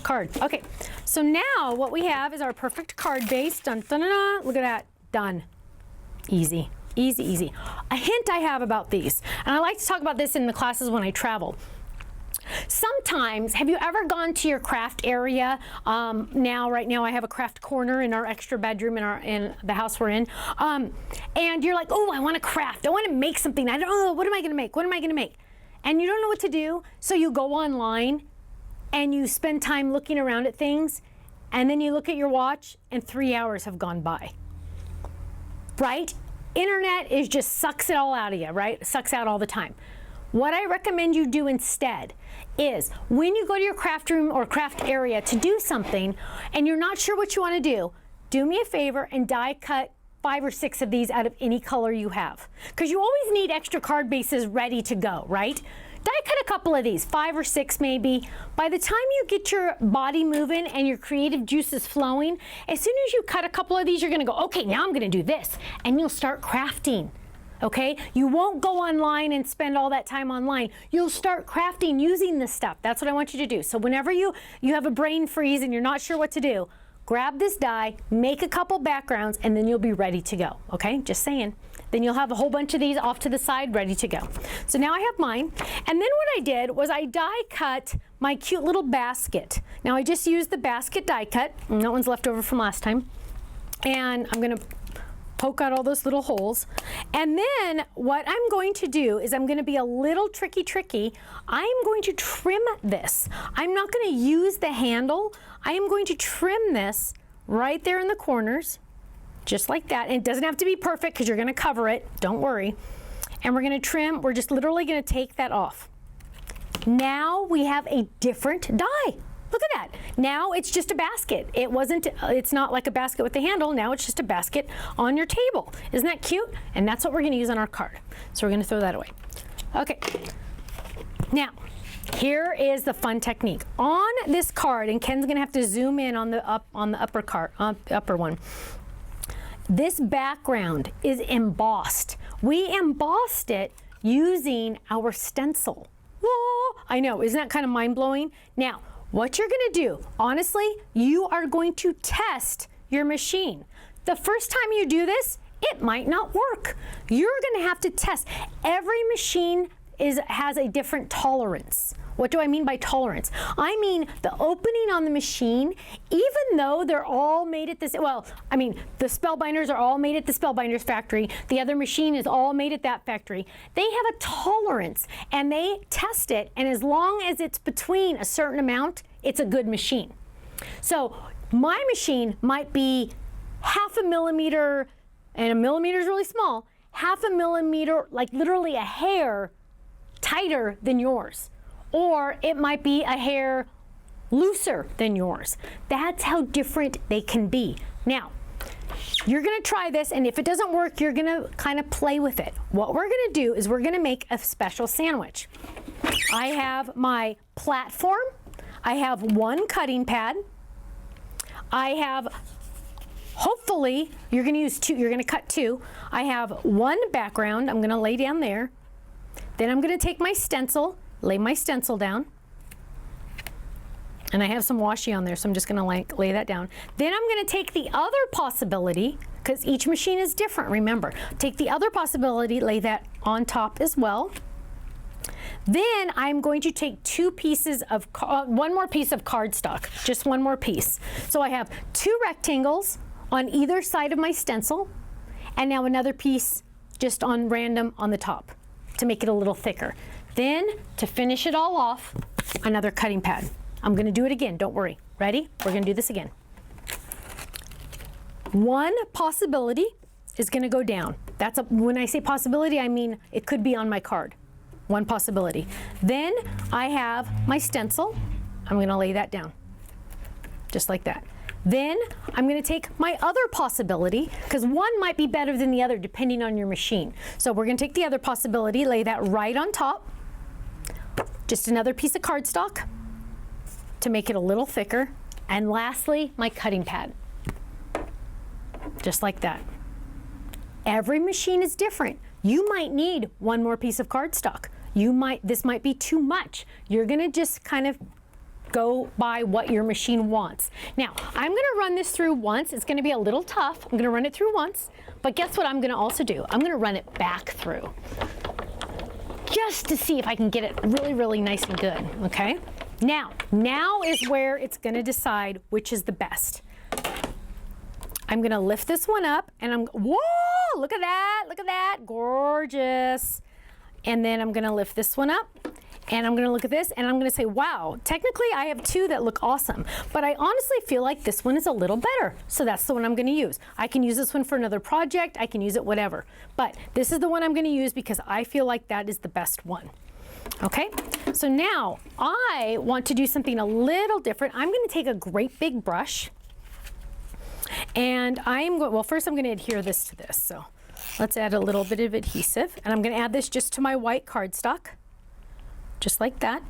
card. Okay, so now what we have is our perfect card base. Dun, dun, dun, dun. Look at that. Done. Easy. Easy, easy. A hint I have about these, and I like to talk about this in the classes when I travel. Sometimes, have you ever gone to your craft area? Right now I have a craft corner in our extra bedroom in the house we're in. And you're like, oh, I want to craft. I want to make something. I don't know, what am I going to make? What am I going to make? And you don't know what to do, so you go online and you spend time looking around at things, and then you look at your watch and 3 hours have gone by. Right? Internet just sucks it all out of you, right? Sucks out all the time. What I recommend you do instead is when you go to your craft room or craft area to do something and you're not sure what you want to do me a favor and die cut 5 or 6 of these out of any color you have. Because you always need extra card bases ready to go, right? Die cut a couple of these, 5 or 6 maybe. By the time you get your body moving and your creative juices flowing, as soon as you cut a couple of these, you're gonna go, okay, now I'm gonna do this. And you'll start crafting, okay? You won't go online and spend all that time online. You'll start crafting using this stuff. That's what I want you to do. So whenever you have a brain freeze and you're not sure what to do, grab this die, make a couple backgrounds, and then you'll be ready to go, okay? Just saying. Then you'll have a whole bunch of these off to the side ready to go. So now I have mine. And then what I did was I die cut my cute little basket. Now I just used the basket die cut, and that one's left over from last time. And I'm gonna poke out all those little holes. And then what I'm going to do is I'm gonna be a little tricky. I'm going to trim this. I'm not gonna use the handle. I am going to trim this right there in the corners. Just like that. And it doesn't have to be perfect because you're going to cover it. Don't worry. And we're going to trim. We're just literally going to take that off. Now we have a different die. Look at that. Now it's just a basket. It's not like a basket with the handle. Now it's just a basket on your table. Isn't that cute? And that's what we're going to use on our card. So we're going to throw that away. Okay. Now, here is the fun technique. On this card, and Ken's gonna have to zoom in on the upper one. This background is embossed. We embossed it using our stencil. Whoa, I know, isn't that kind of mind-blowing? Now, what you're gonna do, honestly, you are going to test your machine. The first time you do this, it might not work. You're gonna have to test. Every machine has a different tolerance. What do I mean by tolerance? I mean the opening on the machine, even though they're all made at this, well, I mean, the Spellbinders are all made at the Spellbinders factory. The other machine is all made at that factory. They have a tolerance and they test it, and as long as it's between a certain amount, it's a good machine. So my machine might be 1/2 millimeter, and 1 millimeter is really small, 1/2 millimeter, like literally a hair tighter than yours. Or it might be a hair looser than yours. That's how different they can be. Now, you're gonna try this, and if it doesn't work, you're gonna kind of play with it. What we're gonna do is we're gonna make a special sandwich. I have my platform, I have one cutting pad, I have, hopefully, you're gonna use two, you're gonna cut two. I have one background, I'm gonna lay down there. Then I'm gonna take my stencil, lay my stencil down. And I have some washi on there, so I'm just gonna lay that down. Then I'm gonna take the other possibility, because each machine is different, remember. Take the other possibility, lay that on top as well. Then I'm going to take one more piece of cardstock, just one more piece. So I have 2 rectangles on either side of my stencil, and now another piece just on random on the top to make it a little thicker. Then, to finish it all off, another cutting pad. I'm gonna do it again, don't worry. Ready? We're gonna do this again. One possibility is gonna go down. When I say possibility, I mean it could be on my card. One possibility. Then I have my stencil. I'm gonna lay that down, just like that. Then I'm gonna take my other possibility, because one might be better than the other depending on your machine. So we're gonna take the other possibility, lay that right on top. Just another piece of cardstock to make it a little thicker. And lastly, my cutting pad. Just like that. Every machine is different. You might need one more piece of cardstock. This might be too much. You're gonna just kind of go by what your machine wants. Now, I'm gonna run this through once. It's gonna be a little tough. I'm gonna run it through once, but guess what I'm gonna also do? I'm gonna run it back through, just to see if I can get it really, really nice and good, okay? Now is where it's gonna decide which is the best. I'm gonna lift this one up, and whoa, look at that, gorgeous. And then I'm gonna lift this one up, and I'm gonna look at this, and I'm gonna say, wow, technically I have 2 that look awesome, but I honestly feel like this one is a little better. So that's the one I'm gonna use. I can use this one for another project, I can use it whatever. But this is the one I'm gonna use because I feel like that is the best one. Okay, so now I want to do something a little different. I'm gonna take a great big brush, and first I'm gonna adhere this to this. So let's add a little bit of adhesive, and I'm gonna add this just to my white cardstock. Just like that.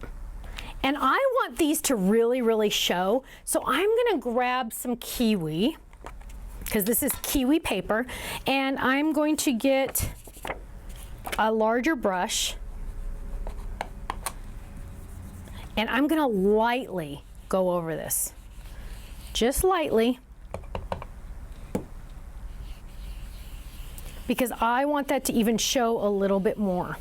And I want these to really, really show. So I'm gonna grab some kiwi, because this is kiwi paper, and I'm going to get a larger brush, and I'm gonna lightly go over this. Just lightly. Because I want that to even show a little bit more.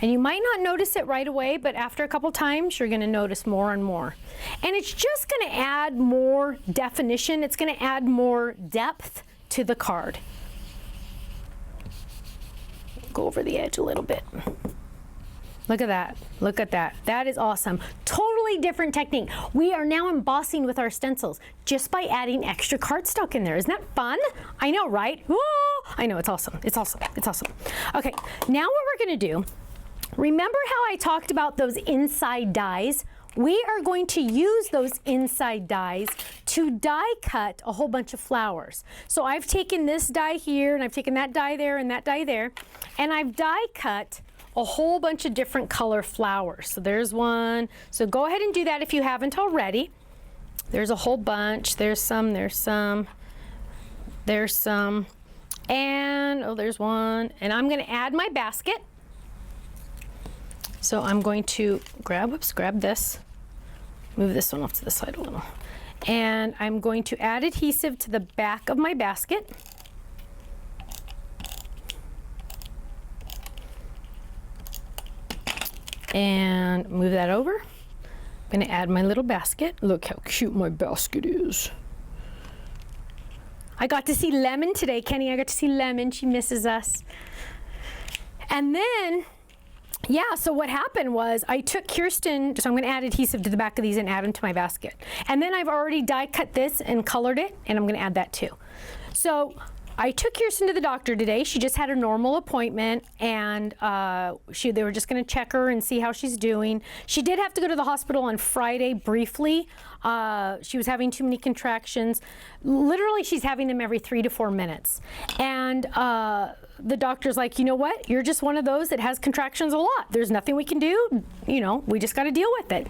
And you might not notice it right away, but after a couple times, you're gonna notice more and more. And it's just gonna add more definition. It's gonna add more depth to the card. Go over the edge a little bit. Look at that, look at that. That is awesome. Totally different technique. We are now embossing with our stencils just by adding extra cardstock in there. Isn't that fun? I know, right? Whoa! I know, it's awesome, it's awesome, it's awesome. Okay, now what we're gonna do, remember how I talked about those inside dies? We are going to use those inside dies to die cut a whole bunch of flowers. So I've taken this die here, and I've taken that die there, and that die there, and I've die cut a whole bunch of different color flowers. So there's one. So go ahead and do that if you haven't already. There's a whole bunch. There's some, there's some, there's some. And, oh, there's one. And I'm going to add my basket. So I'm going to grab this. Move this one off to the side a little. And I'm going to add adhesive to the back of my basket. And move that over. I'm going to add my little basket. Look how cute my basket is. I got to see Lemon today, Kenny. I got to see Lemon. She misses us. And then, yeah, so what happened was I took Kirsten, so I'm going to add adhesive to the back of these and add them to my basket. And then I've already die cut this and colored it, and I'm going to add that too. So I took Kirsten to the doctor today. She just had a normal appointment, and they were just going to check her and see how she's doing. She did have to go to the hospital on Friday briefly. She was having too many contractions. Literally, she's having them every 3 to 4 minutes. And the doctor's like, you know what? You're just one of those that has contractions a lot. There's nothing we can do. You know, we just got to deal with it.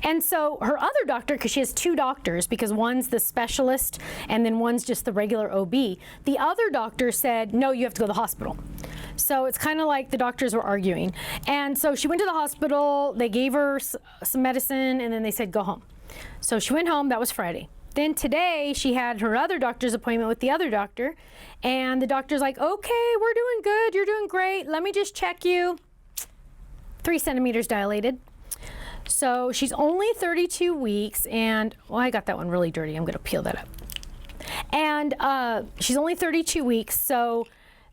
And so her other doctor, because she has 2 doctors, because one's the specialist and then one's just the regular OB, the other doctor said, no, you have to go to the hospital. So it's kind of like the doctors were arguing. And so she went to the hospital, they gave her some medicine, and then they said, go home. So she went home, that was Friday. Then today she had her other doctor's appointment with the other doctor, and the doctor's like, okay, we're doing good, you're doing great, let me just check you. 3 centimeters dilated. So she's only 32 weeks, and, well, I got that one really dirty, I'm gonna peel that up. And she's only 32 weeks, so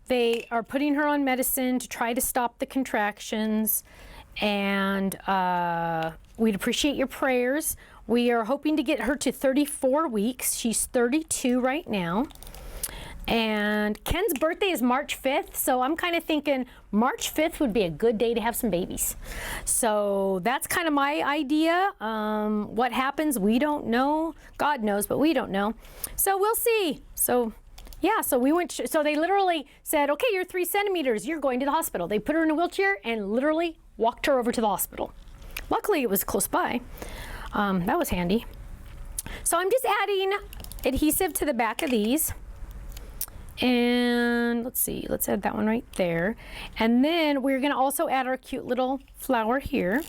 they are putting her on medicine to try to stop the contractions, and we'd appreciate your prayers. We are hoping to get her to 34 weeks. She's 32 right now. And Ken's birthday is March 5th, so I'm kind of thinking March 5th would be a good day to have some babies. So that's kind of my idea. What happens, we don't know. God knows, but we don't know. So we'll see. So yeah, so we went, so they literally said, okay, you're 3 centimeters, you're going to the hospital. They put her in a wheelchair and literally walked her over to the hospital. Luckily, it was close by. That was handy. So I'm just adding adhesive to the back of these. And let's see, let's add that one right there. And then we're gonna also add our cute little flower here.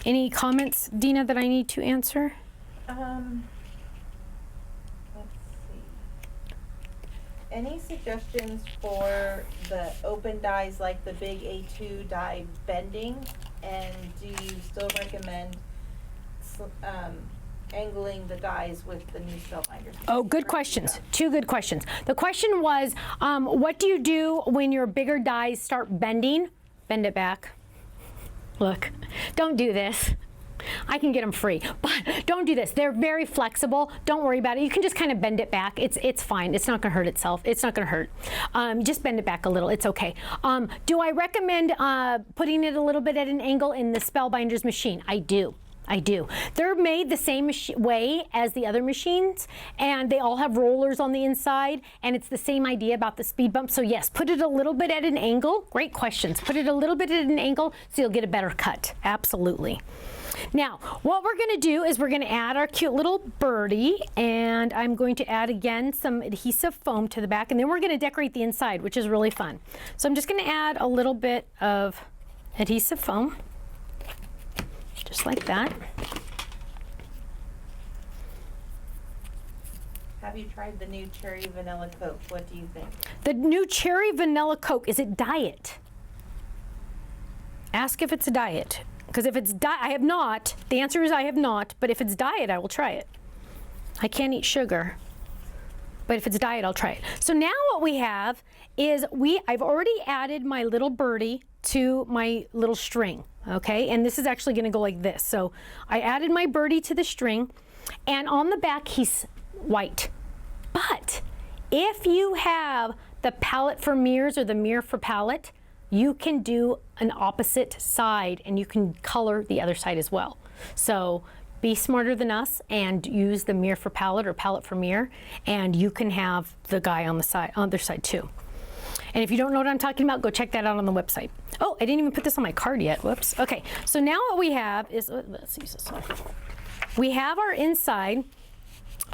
Any comments, Dina, that I need to answer? Let's see. Any suggestions for the open dies like the big A2 die bending? And do you still recommend angling the dies with the new spell binders? Oh, good questions. 2 good questions. The question was, what do you do when your bigger dies start bending? Bend it back. Look, don't do this. I can get them free, but don't do this. They're very flexible. Don't worry about it. You can just kind of bend it back. It's fine. It's not going to hurt itself. It's not going to hurt. Just bend it back a little. It's okay. Do I recommend putting it a little bit at an angle in the Spellbinders machine? I do. I do. They're made the same way as the other machines, and they all have rollers on the inside, and it's the same idea about the speed bump. So yes, put it a little bit at an angle. Great questions. Put it a little bit at an angle so you'll get a better cut. Absolutely. Now, what we're going to do is we're going to add our cute little birdie, and I'm going to add again some adhesive foam to the back, and then we're going to decorate the inside, which is really fun. So I'm just going to add a little bit of adhesive foam. Just like that. Have you tried the new cherry vanilla Coke? What do you think? The new cherry vanilla Coke, is it diet? Ask if it's a diet. Because if it's diet, I have not. The answer is I have not, but if it's diet, I will try it. I can't eat sugar, but if it's diet, I'll try it. So now what we have is I've already added my little birdie to my little string, okay? And this is actually gonna go like this. So I added my birdie to the string, and on the back, he's white. But if you have the palette for mirrors or the mirror for palette, you can do an opposite side and you can color the other side as well. So be smarter than us and use the mirror for palette or palette for mirror, and you can have the guy on the side, on their side too. And if you don't know what I'm talking about, go check that out on the website. Oh, I didn't even put this on my card yet. Whoops. Okay, so now what we have is, let's use this one. We have our inside,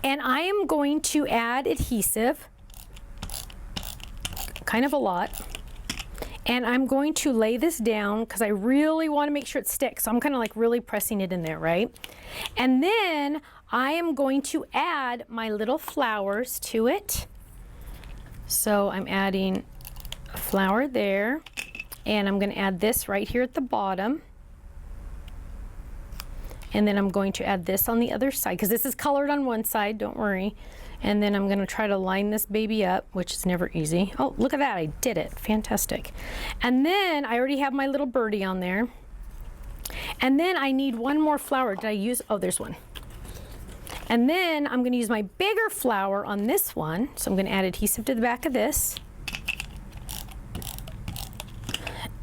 and I am going to add adhesive, kind of a lot. And I'm going to lay this down because I really want to make sure it sticks. So I'm kind of like really pressing it in there, right? And then I am going to add my little flowers to it. So I'm adding a flower there, and I'm going to add this right here at the bottom. And then I'm going to add this on the other side because this is colored on one side, don't worry. And then I'm going to try to line this baby up, which is never easy. Oh, look at that, I did it, fantastic. And then I already have my little birdie on there. And then I need one more flower. Did I use, oh, there's one. And then I'm going to use my bigger flower on this one. So I'm going to add adhesive to the back of this.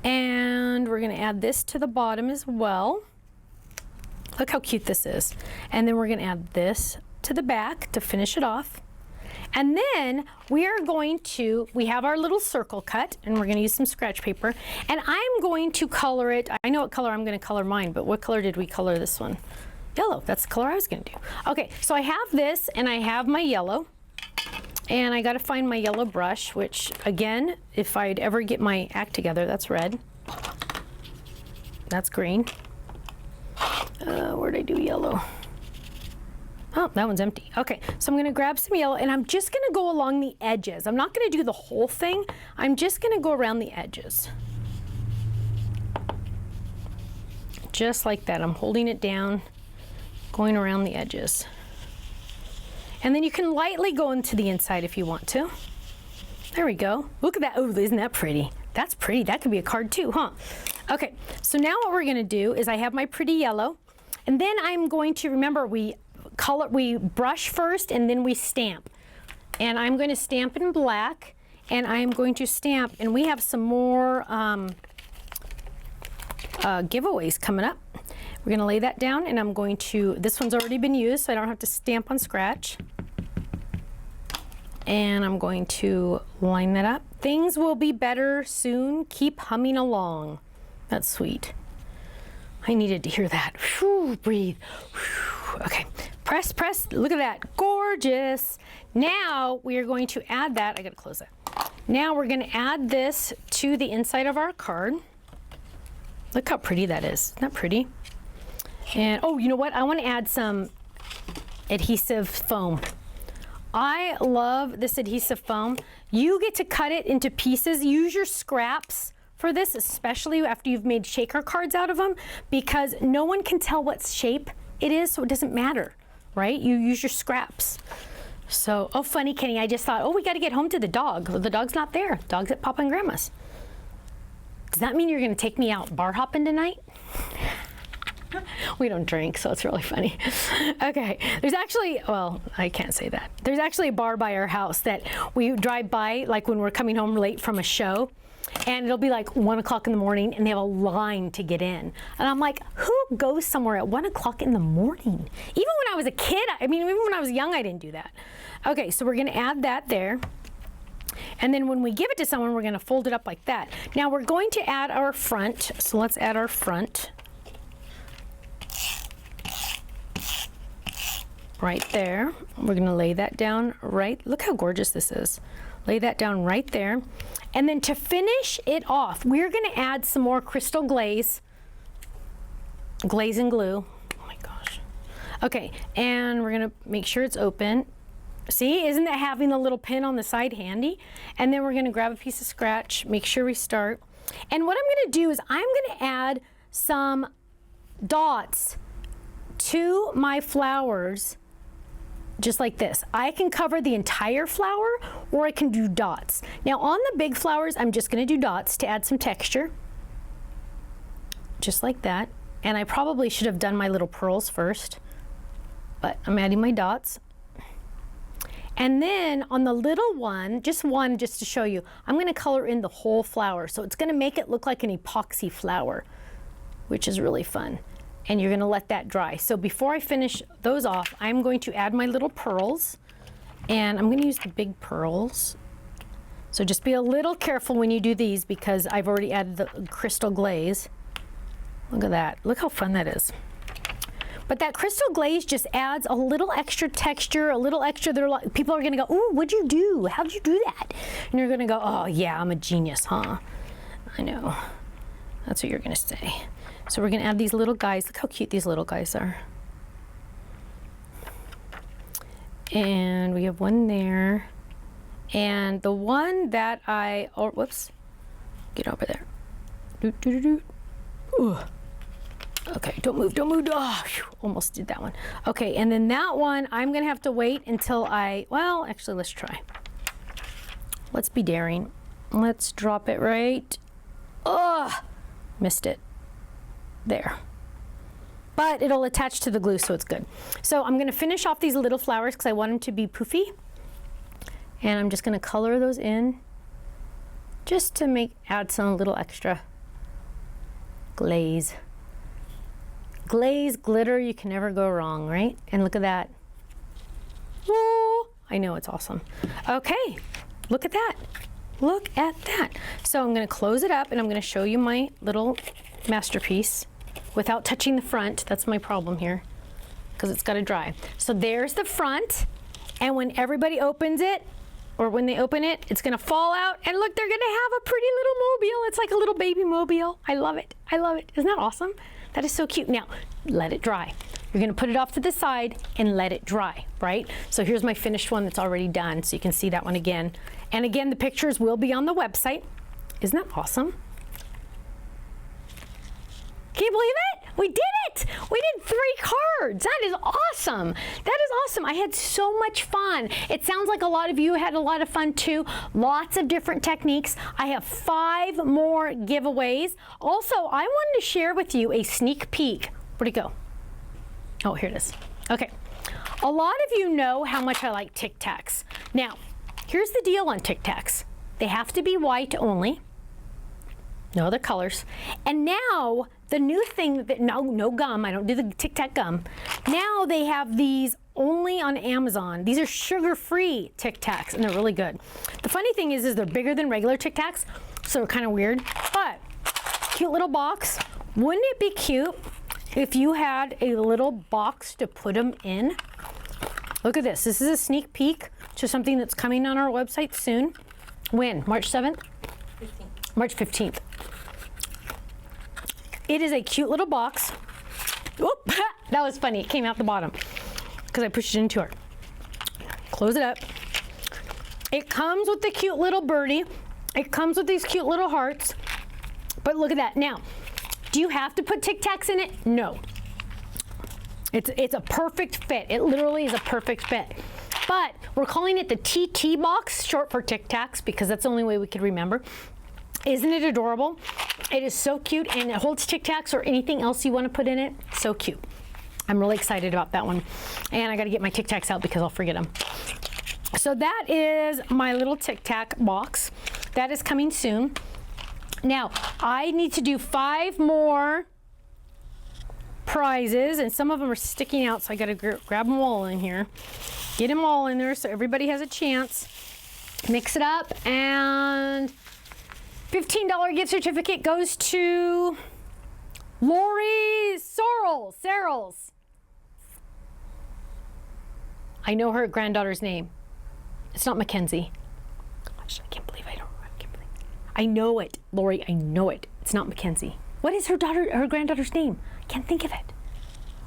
And we're going to add this to the bottom as well. Look how cute this is. And then we're going to add this to the back to finish it off. And then we have our little circle cut, and we're going to use some scratch paper. And I'm going to color it. I know what color I'm going to color mine, but what color did we color this one? Yellow. That's the color I was going to do. Okay, so I have this, and I have my yellow. And I got to find my yellow brush, which, again, if I'd ever get my act together, that's red. That's green. Where'd I do yellow? Oh, that one's empty. Okay, so I'm going to grab some yellow, and I'm just going to go along the edges. I'm not going to do the whole thing. I'm just going to go around the edges. Just like that. I'm holding it down, going around the edges. And then you can lightly go into the inside if you want to. There we go. Look at that. Oh, isn't that pretty? That's pretty. That could be a card too, huh? Okay, so now what we're going to do is I have my pretty yellow, and then I'm going to, remember, we brush first and then we stamp. And I'm going to stamp in black, and I'm going to stamp, and we have some more giveaways coming up. We're going to lay that down, and I'm going to, this one's already been used, so I don't have to stamp on scratch. And I'm going to line that up. Things will be better soon. Keep humming along. That's sweet. I needed to hear that. Whew, breathe. Whew. Okay, press, press. Look at that. Gorgeous. Now we are going to add that. I gotta close that. Now we're going to add this to the inside of our card. Look how pretty that is. Isn't that pretty? And oh, you know what? I want to add some adhesive foam. I love this adhesive foam. You get to cut it into pieces. Use your scraps for this, especially after you've made shaker cards out of them, because no one can tell what shape it is, so it doesn't matter, right? You use your scraps. So, oh, funny, Kenny, I just thought, oh, we got to get home to the dog. Well, the dog's not there. The dog's at Papa and Grandma's. Does that mean you're going to take me out bar hopping tonight? We don't drink, so it's really funny. Okay, there's actually, well, I can't say that. There's actually a bar by our house that we drive by, like when we're coming home late from a show, and it'll be like 1 o'clock in the morning, and they have a line to get in. And I'm like, who goes somewhere at 1 o'clock in the morning? Even when I was a kid, even when I was young, I didn't do that. Okay, so we're gonna add that there. And then when we give it to someone, we're gonna fold it up like that. Now we're going to add our front, so let's add our front. Right there. We're going to lay that down right. Look how gorgeous this is. Lay that down right there. And then to finish it off, we're going to add some more crystal glaze. Glaze and glue. Oh my gosh. Okay, and we're going to make sure it's open. See, isn't that having the little pin on the side handy? And then we're going to grab a piece of scratch, make sure we start. And what I'm going to do is I'm going to add some dots to my flowers. Just like this. I can cover the entire flower, or I can do dots. Now on the big flowers, I'm just going to do dots to add some texture. Just like that. And I probably should have done my little pearls first, but I'm adding my dots. And then on the little one, just to show you, I'm going to color in the whole flower. So it's going to make it look like an epoxy flower, which is really fun. And you're going to let that dry. So before I finish those off, I'm going to add my little pearls, and I'm going to use the big pearls So just be a little careful when you do these because I've already added the crystal glaze. Look at that. Look how fun that is. But that crystal glaze just adds a little extra texture, a little extra. People are going to go, ooh, what'd you do? How'd you do that? And you're going to go, oh, yeah, I'm a genius, huh? I know. That's what you're going to say. So we're going to add these little guys. Look how cute these little guys are. And we have one there. And the one that whoops, get over there. Ooh. Okay, don't move. Oh, phew, almost did that one. Okay, and then that one, I'm gonna have to wait until well, actually, let's try. Let's be daring. Let's drop it right. Ugh, missed it. There. But it'll attach to the glue, so it's good. So I'm gonna finish off these little flowers because I want them to be poofy. And I'm just gonna color those in just to add some little extra glaze. Glaze, glitter, you can never go wrong, right? And look at that. Oh, I know, it's awesome. Okay, look at that. Look at that. So I'm gonna close it up and I'm gonna show you my little masterpiece without touching the front. That's my problem here, because it's gotta dry. So there's the front, and when everybody opens it, or when they open it, it's gonna fall out, and look, they're gonna have a pretty little mobile. It's like a little baby mobile. I love it. I love it. Isn't that awesome? That is so cute. Now, let it dry. You're gonna put it off to the side and let it dry, right? So here's my finished one that's already done, so you can see that one again. And again, the pictures will be on the website. Isn't that awesome? Can you believe it? We did it! We did 3 cards. That is awesome. That is awesome. I had so much fun. It sounds like a lot of you had a lot of fun too. Lots of different techniques. I have 5 more giveaways. Also, I wanted to share with you a sneak peek. Where'd it go? Oh, here it is. Okay. A lot of you know how much I like Tic Tacs. Now, here's the deal on Tic Tacs. They have to be white only. No other colors. And now, the new thing that, no gum, I don't do the Tic Tac gum. Now they have these only on Amazon. These are sugar-free Tic Tacs, and they're really good. The funny thing is they're bigger than regular Tic Tacs, so they're kind of weird, but cute little box. Wouldn't it be cute if you had a little box to put them in? Look at this. This is a sneak peek to something that's coming on our website soon. When? March 7th? 15th. March 15th. It is a cute little box. Oop, that was funny. It came out the bottom because I pushed it into her. Close it up. It comes with the cute little birdie. It comes with these cute little hearts. But look at that. Now, do you have to put Tic Tacs in it? No. It's a perfect fit. It literally is a perfect fit. But we're calling it the TT box, short for Tic Tacs, because that's the only way we could remember. Isn't it adorable? It is so cute, and it holds Tic Tacs or anything else you want to put in it. So cute. I'm really excited about that one. And I got to get my Tic Tacs out because I'll forget them. So that is my little Tic Tac box. That is coming soon. Now, I need to do 5 more prizes, and some of them are sticking out, so I got to grab them all in here. Get them all in there so everybody has a chance. Mix it up, and $15 gift certificate goes to Lori Sarles. I know her granddaughter's name. It's not Mackenzie. Gosh, I can't believe I know it, Lori. I know it. It's not Mackenzie. What is her granddaughter's name? I can't think of it.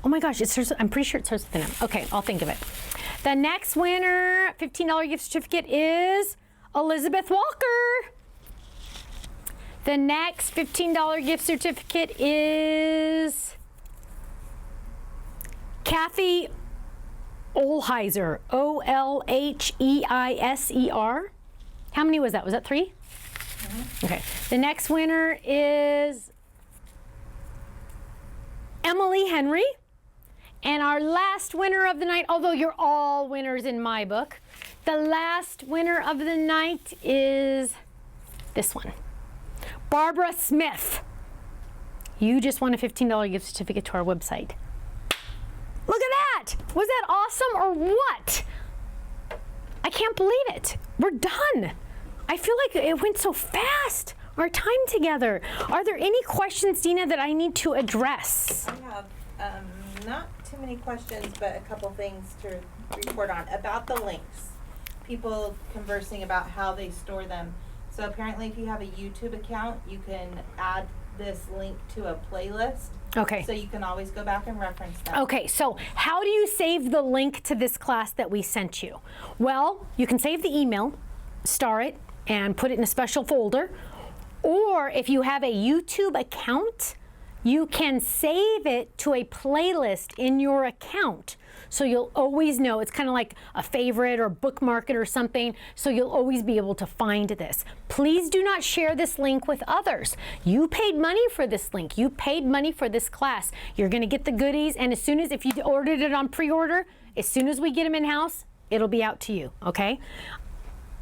Oh my gosh, I'm pretty sure it starts with an M. Okay, I'll think of it. The next winner, $15 gift certificate, is Elizabeth Walker. The next $15 gift certificate is Kathy Olheiser, Olheiser. How many was that? Was that 3? Mm-hmm. Okay. The next winner is Emily Henry. And our last winner of the night, although you're all winners in my book, the last winner of the night is this one. Barbara Smith. You just won a $15 gift certificate to our website. Look at that! Was that awesome or what? I can't believe it. We're done. I feel like it went so fast, our time together. Are there any questions, Dina, that I need to address? I have not too many questions, but a couple things to report on about the links. People conversing about how they store them. So apparently if you have a YouTube account, you can add this link to a playlist. Okay. So you can always go back and reference that. Okay, so how do you save the link to this class that we sent you? Well, you can save the email, star it, and put it in a special folder. Or if you have a YouTube account, you can save it to a playlist in your account. So you'll always know, it's kind of like a favorite or bookmark it or something, so you'll always be able to find this. Please do not share this link with others. You paid money for this link. You paid money for this class. You're gonna get the goodies, and as soon as, if you ordered it on pre-order, as soon as we get them in-house, it'll be out to you, okay?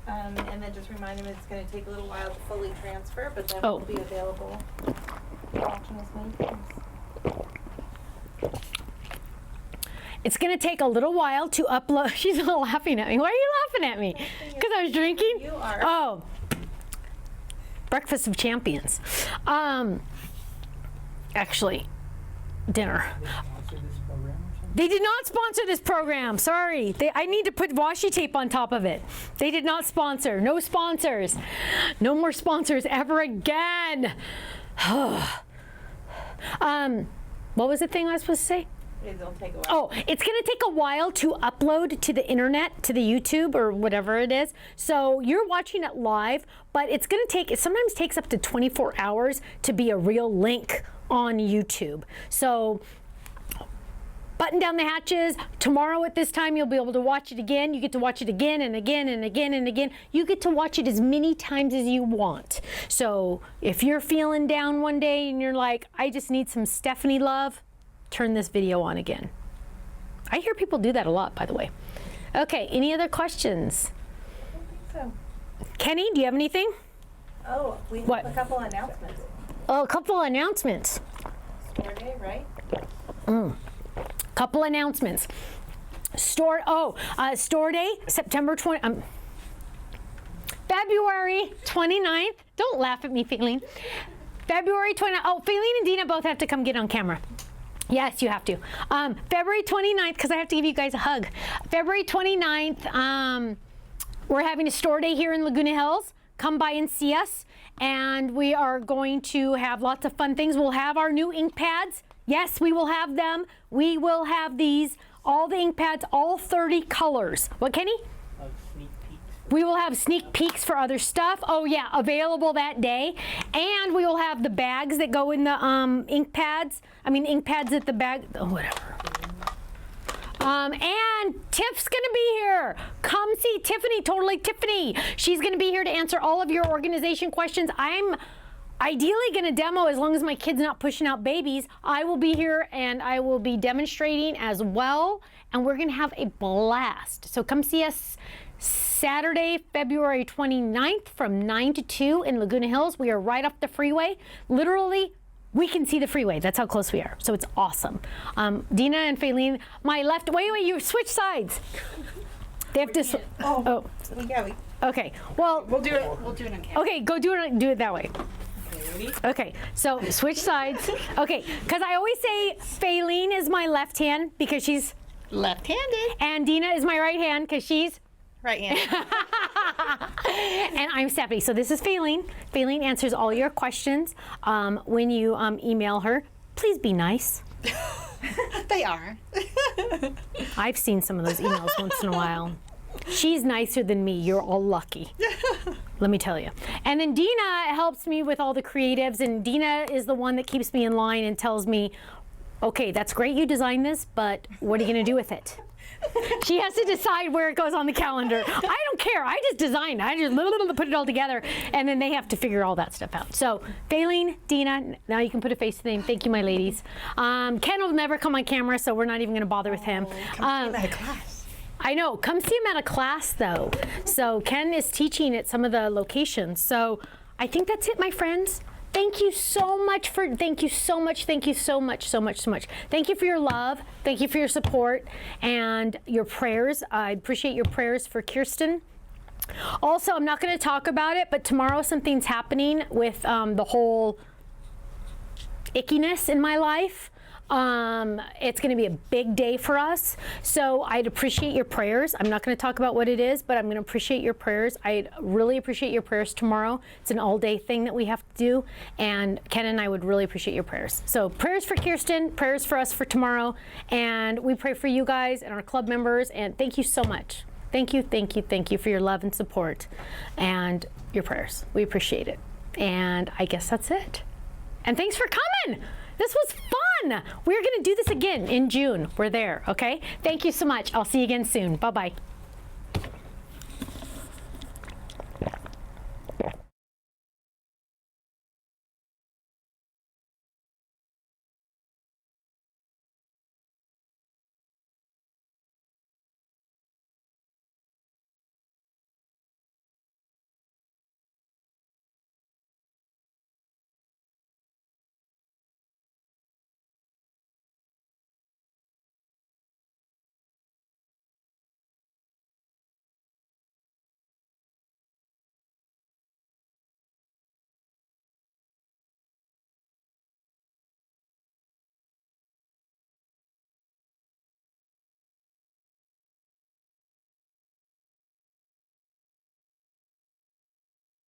And then just remind them it's going to take a little while to fully transfer, but then Oh. it'll be available for watching as many times. It's gonna take a little while to upload. She's laughing at me. Why are you laughing at me? Because I was drinking? You are. Oh. Breakfast of Champions. Actually, dinner. Sponsor this program or something? They did not sponsor this program. Sorry. I need to put washi tape on top of it. They did not sponsor. No sponsors. No more sponsors ever again. What was the thing I was supposed to say? It'll take a while. Oh, it's going to take a while to upload to the internet, to the YouTube or whatever it is. So you're watching it live, but it's going to take, it sometimes takes up to 24 hours to be a real link on YouTube. So button down the hatches. Tomorrow at this time, you'll be able to watch it again. You get to watch it again and again and again and again. You get to watch it as many times as you want. So if you're feeling down one day and you're like, I just need some Stephanie love, turn this video on again. I hear people do that a lot, by the way. Okay, any other questions? I don't think so. Kenny, do you have anything? Oh, we have What? a couple announcements. Oh, a couple announcements. Store day, right? Couple announcements. Store day, September 20, February 29th. Don't laugh at me, Faylene. February 29th. Oh, Faylene and Dina both have to come get on camera. Yes, you have to. February 29th, because I have to give you guys a hug. February 29th, we're having a store day here in Laguna Hills. Come by and see us. And we are going to have lots of fun things. We'll have our new ink pads. Yes, we will have them. We will have these, all the ink pads, all 30 colors. What, Kenny? Sneak peeks. We will have sneak peeks for other stuff. Oh yeah, available that day. And we will have the bags that go in the ink pads. I mean, ink pads at the bag, oh, whatever. And Tiff's gonna be here. Come see Tiffany, Totally Tiffany. She's gonna be here to answer all of your organization questions. I'm ideally gonna demo, as long as my kid's not pushing out babies. I will be here and I will be demonstrating as well. And we're gonna have a blast. So come see us Saturday, February 29th from 9 to 2 in Laguna Hills. We are right off the freeway. Literally, we can see the freeway. That's how close we are. So it's awesome. Dina and Faylene, my left, wait, you switch sides. They have to, oh, okay. Well, We'll do it on camera. okay, go do it that way. Okay, so switch sides. Okay, because I always say Faylene is my left hand because she's Left-handed. and Dina is my right hand because she's Right hand. and I'm Stephanie. So this is Faylene. Faylene answers all your questions when you email her. Please be nice. They are. I've seen some of those emails once in a while. She's nicer than me. You're all lucky. Let me tell you. And then Dina helps me with all the creatives, and Dina is the one that keeps me in line and tells me, okay, that's great you designed this, but what are you going to do with it? She has to decide where it goes on the calendar. I don't care. I just designed. I just put it all together, and then they have to figure all that stuff out. So, Faylene, Dina, now you can put a face to the name. Thank you, my ladies. Ken will never come on camera, so we're not even going to bother with him. Come see him at a class. I know. Come see him at a class, though. So, Ken is teaching at some of the locations. So, I think that's it, my friends. Thank you so much thank you so much. Thank you for your love. Thank you for your support and your prayers. I appreciate your prayers for Kirsten. Also, I'm not going to talk about it, but tomorrow something's happening with the whole ickiness in my life. It's going to be a big day for us. So I'd appreciate your prayers. I'm not going to talk about what it is, but I'm going to appreciate your prayers. I'd really appreciate your prayers tomorrow. It's an all-day thing that we have to do. And Ken and I would really appreciate your prayers. So prayers for Kirsten, prayers for us for tomorrow. And we pray for you guys and our club members. And thank you so much. Thank you, thank you, thank you for your love and support and your prayers. We appreciate it. And I guess that's it. And thanks for coming. This was fun. We're going to do this again in June. We're there, okay? Thank you so much. I'll see you again soon. Bye-bye.